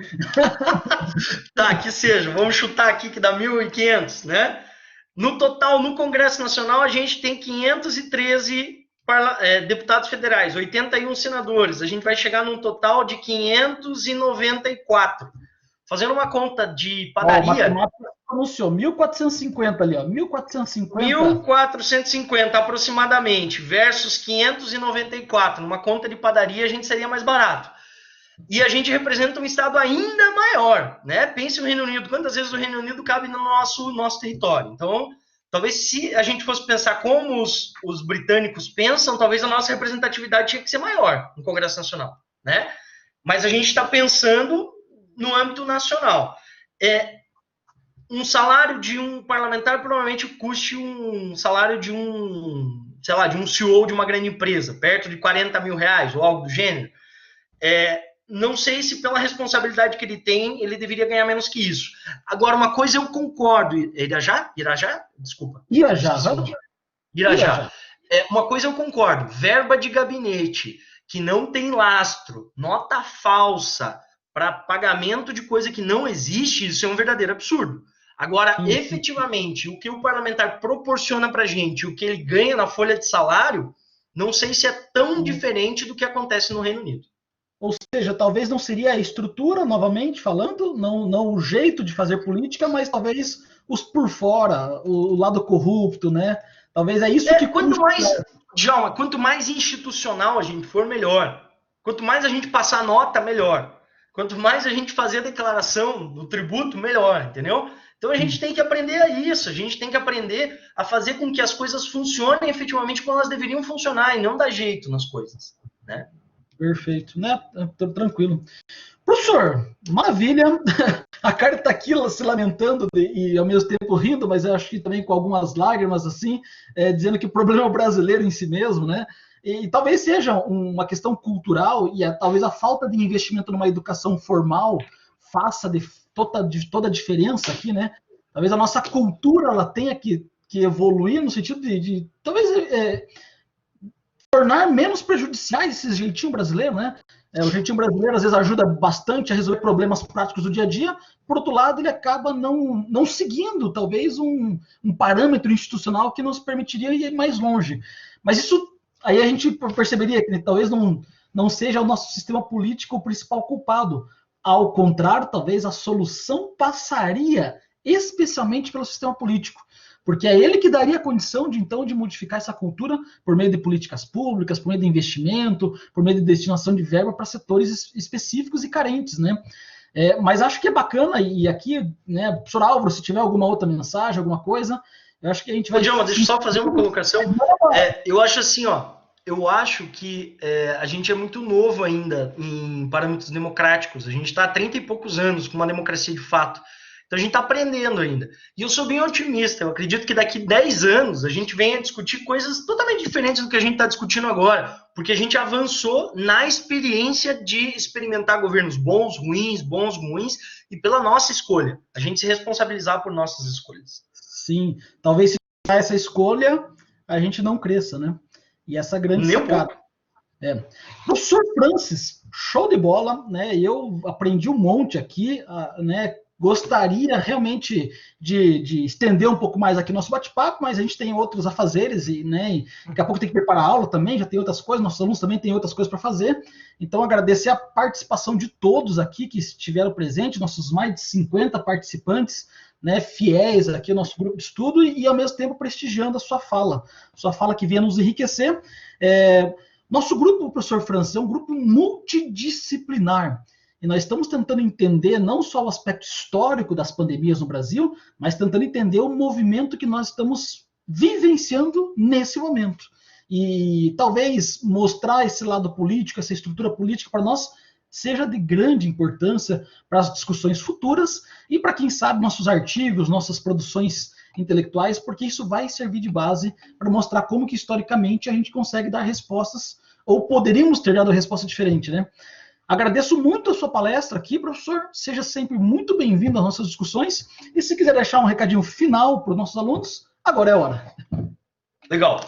Tá, que seja. Vamos chutar aqui que dá 1.500, né? No total, no Congresso Nacional, a gente tem 513 deputados federais, 81 senadores. A gente vai chegar num total de 594. Fazendo uma conta de padaria... A matemática anunciou 1.450 ali, ó. 1.450. 1.450 aproximadamente, versus 594. Numa conta de padaria, a gente seria mais barato. E a gente representa um estado ainda maior, né? Pense no Reino Unido, quantas vezes o Reino Unido cabe no nosso território. Então, talvez se a gente fosse pensar como os britânicos pensam, talvez a nossa representatividade tinha que ser maior no Congresso Nacional, né? Mas a gente está pensando no âmbito nacional. Um salário de um parlamentar provavelmente custe um salário de sei lá, de um CEO de uma grande empresa, perto de 40 mil reais ou algo do gênero. Não sei se pela responsabilidade que ele tem, ele deveria ganhar menos que isso. Agora, uma coisa eu concordo. Irajá? Desculpa. Irajá. Uma coisa eu concordo. Verba de gabinete que não tem lastro, nota falsa para pagamento de coisa que não existe, isso é um verdadeiro absurdo. Agora, efetivamente, o que o parlamentar proporciona para a gente, o que ele ganha na folha de salário, não sei se é tão diferente do que acontece no Reino Unido. Ou seja, talvez não seria a estrutura, novamente falando, não o jeito de fazer política, mas talvez os por fora, o lado corrupto, né? Talvez é isso que... Quanto mais institucional a gente for, melhor. Quanto mais a gente passar nota, melhor. Quanto mais a gente fazer a declaração do tributo, melhor, entendeu? Então a gente tem que aprender a isso, a gente tem que aprender a fazer com que as coisas funcionem efetivamente como elas deveriam funcionar e não dar jeito nas coisas, né? Perfeito, né? Tranquilo. Professor, maravilha. A Carla está aqui se lamentando e ao mesmo tempo rindo, mas eu acho que também com algumas lágrimas, assim, dizendo que o problema é o brasileiro em si mesmo, né? E talvez seja uma questão cultural e talvez a falta de investimento numa educação formal faça toda a diferença aqui, né? Talvez a nossa cultura ela tenha que que evoluir no sentido de talvez tornar menos prejudiciais esse jeitinho brasileiro, né? O jeitinho brasileiro às vezes ajuda bastante a resolver problemas práticos do dia a dia, por outro lado ele acaba não seguindo talvez um parâmetro institucional que nos permitiria ir mais longe. Mas isso aí a gente perceberia que talvez não seja o nosso sistema político o principal culpado. Ao contrário, talvez a solução passaria especialmente pelo sistema político, porque é ele que daria a condição de modificar essa cultura por meio de políticas públicas, por meio de investimento, por meio de destinação de verba para setores específicos e carentes, né? Mas acho que é bacana, e aqui, né, professor Álvaro, se tiver alguma outra mensagem, alguma coisa, eu acho que a gente vai... Djalma, deixa eu só fazer uma colocação. Eu acho assim, eu acho que a gente é muito novo ainda em parâmetros democráticos. A gente está há 30 e poucos anos com uma democracia de fato. Então a gente está aprendendo ainda. E eu sou bem otimista. Eu acredito que daqui 10 anos a gente venha discutir coisas totalmente diferentes do que a gente está discutindo agora. Porque a gente avançou na experiência de experimentar governos bons, ruins, e pela nossa escolha. A gente se responsabilizar por nossas escolhas. Sim, talvez se essa escolha, a gente não cresça, né? E essa grande sacada. Professor Francis, show de bola, né? Eu aprendi um monte aqui, né? Gostaria realmente de estender um pouco mais aqui nosso bate-papo, mas a gente tem outros afazeres e, né, e daqui a pouco tem que preparar a aula também, já tem outras coisas, nossos alunos também têm outras coisas para fazer. Então, agradecer a participação de todos aqui que estiveram presentes, nossos mais de 50 participantes, né, fiéis aqui ao nosso grupo de estudo e, ao mesmo tempo, prestigiando a sua fala que venha nos enriquecer. Nosso grupo, professor Francis, é um grupo multidisciplinar. E nós estamos tentando entender não só o aspecto histórico das pandemias no Brasil, mas tentando entender o movimento que nós estamos vivenciando nesse momento. E talvez mostrar esse lado político, essa estrutura política para nós, seja de grande importância para as discussões futuras e para, quem sabe, nossos artigos, nossas produções intelectuais, porque isso vai servir de base para mostrar como que historicamente a gente consegue dar respostas, ou poderíamos ter dado resposta diferente, né? Agradeço muito a sua palestra aqui, professor. Seja sempre muito bem-vindo às nossas discussões. E se quiser deixar um recadinho final para os nossos alunos, agora é a hora. Legal.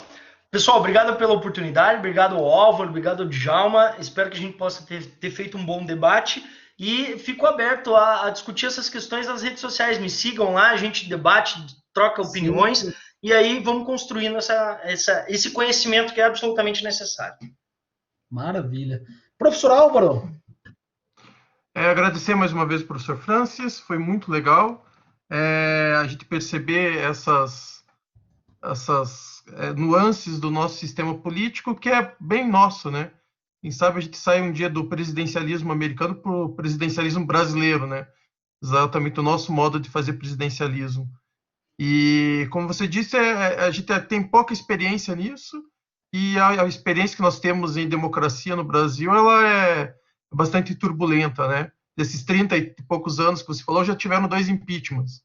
Pessoal, obrigado pela oportunidade, obrigado ao Álvaro, obrigado ao Djalma. Espero que a gente possa ter feito um bom debate e fico aberto a discutir essas questões nas redes sociais. Me sigam lá, a gente debate, troca opiniões. Sim. E aí vamos construindo esse conhecimento que é absolutamente necessário. Maravilha. Professor Álvaro. Agradecer mais uma vez ao professor Francis, foi muito legal a gente perceber essas nuances do nosso sistema político, que é bem nosso, né? Quem sabe a gente sai um dia do presidencialismo americano para o presidencialismo brasileiro, né? Exatamente o nosso modo de fazer presidencialismo. E, como você disse, a gente tem pouca experiência nisso, e a experiência que nós temos em democracia no Brasil, ela é bastante turbulenta, né? Desses 30 e poucos anos que você falou, já tiveram 2 impeachments.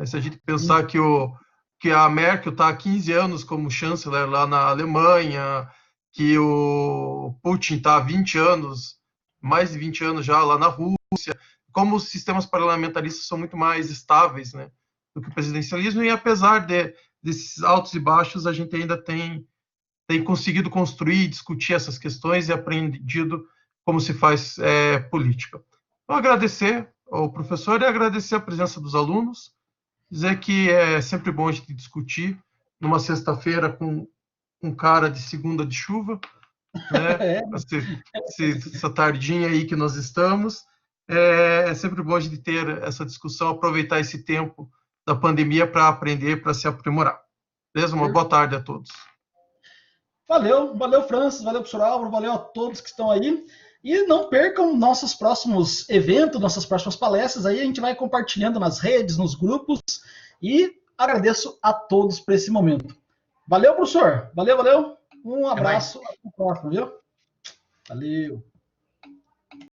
Se a gente pensar que a Merkel está há 15 anos como chanceler lá na Alemanha, que o Putin está há 20 anos, mais de 20 anos já lá na Rússia, como os sistemas parlamentaristas são muito mais estáveis, né, do que o presidencialismo, e apesar desses altos e baixos, a gente ainda tem conseguido construir, discutir essas questões e aprendido como se faz política. Então, agradecer ao professor e agradecer a presença dos alunos, dizer que é sempre bom a gente discutir numa sexta-feira com um cara de segunda de chuva, né? Essa tardinha aí que nós estamos, é sempre bom a gente ter essa discussão, aproveitar esse tempo da pandemia para aprender, para se aprimorar. Beleza? Uma boa tarde a todos. Valeu Francis, valeu professor Álvaro, valeu a todos que estão aí. E não percam nossos próximos eventos, nossas próximas palestras. Aí a gente vai compartilhando nas redes, nos grupos. E agradeço a todos por esse momento. Valeu, professor. Valeu. Um abraço. Até o próximo, viu? Valeu.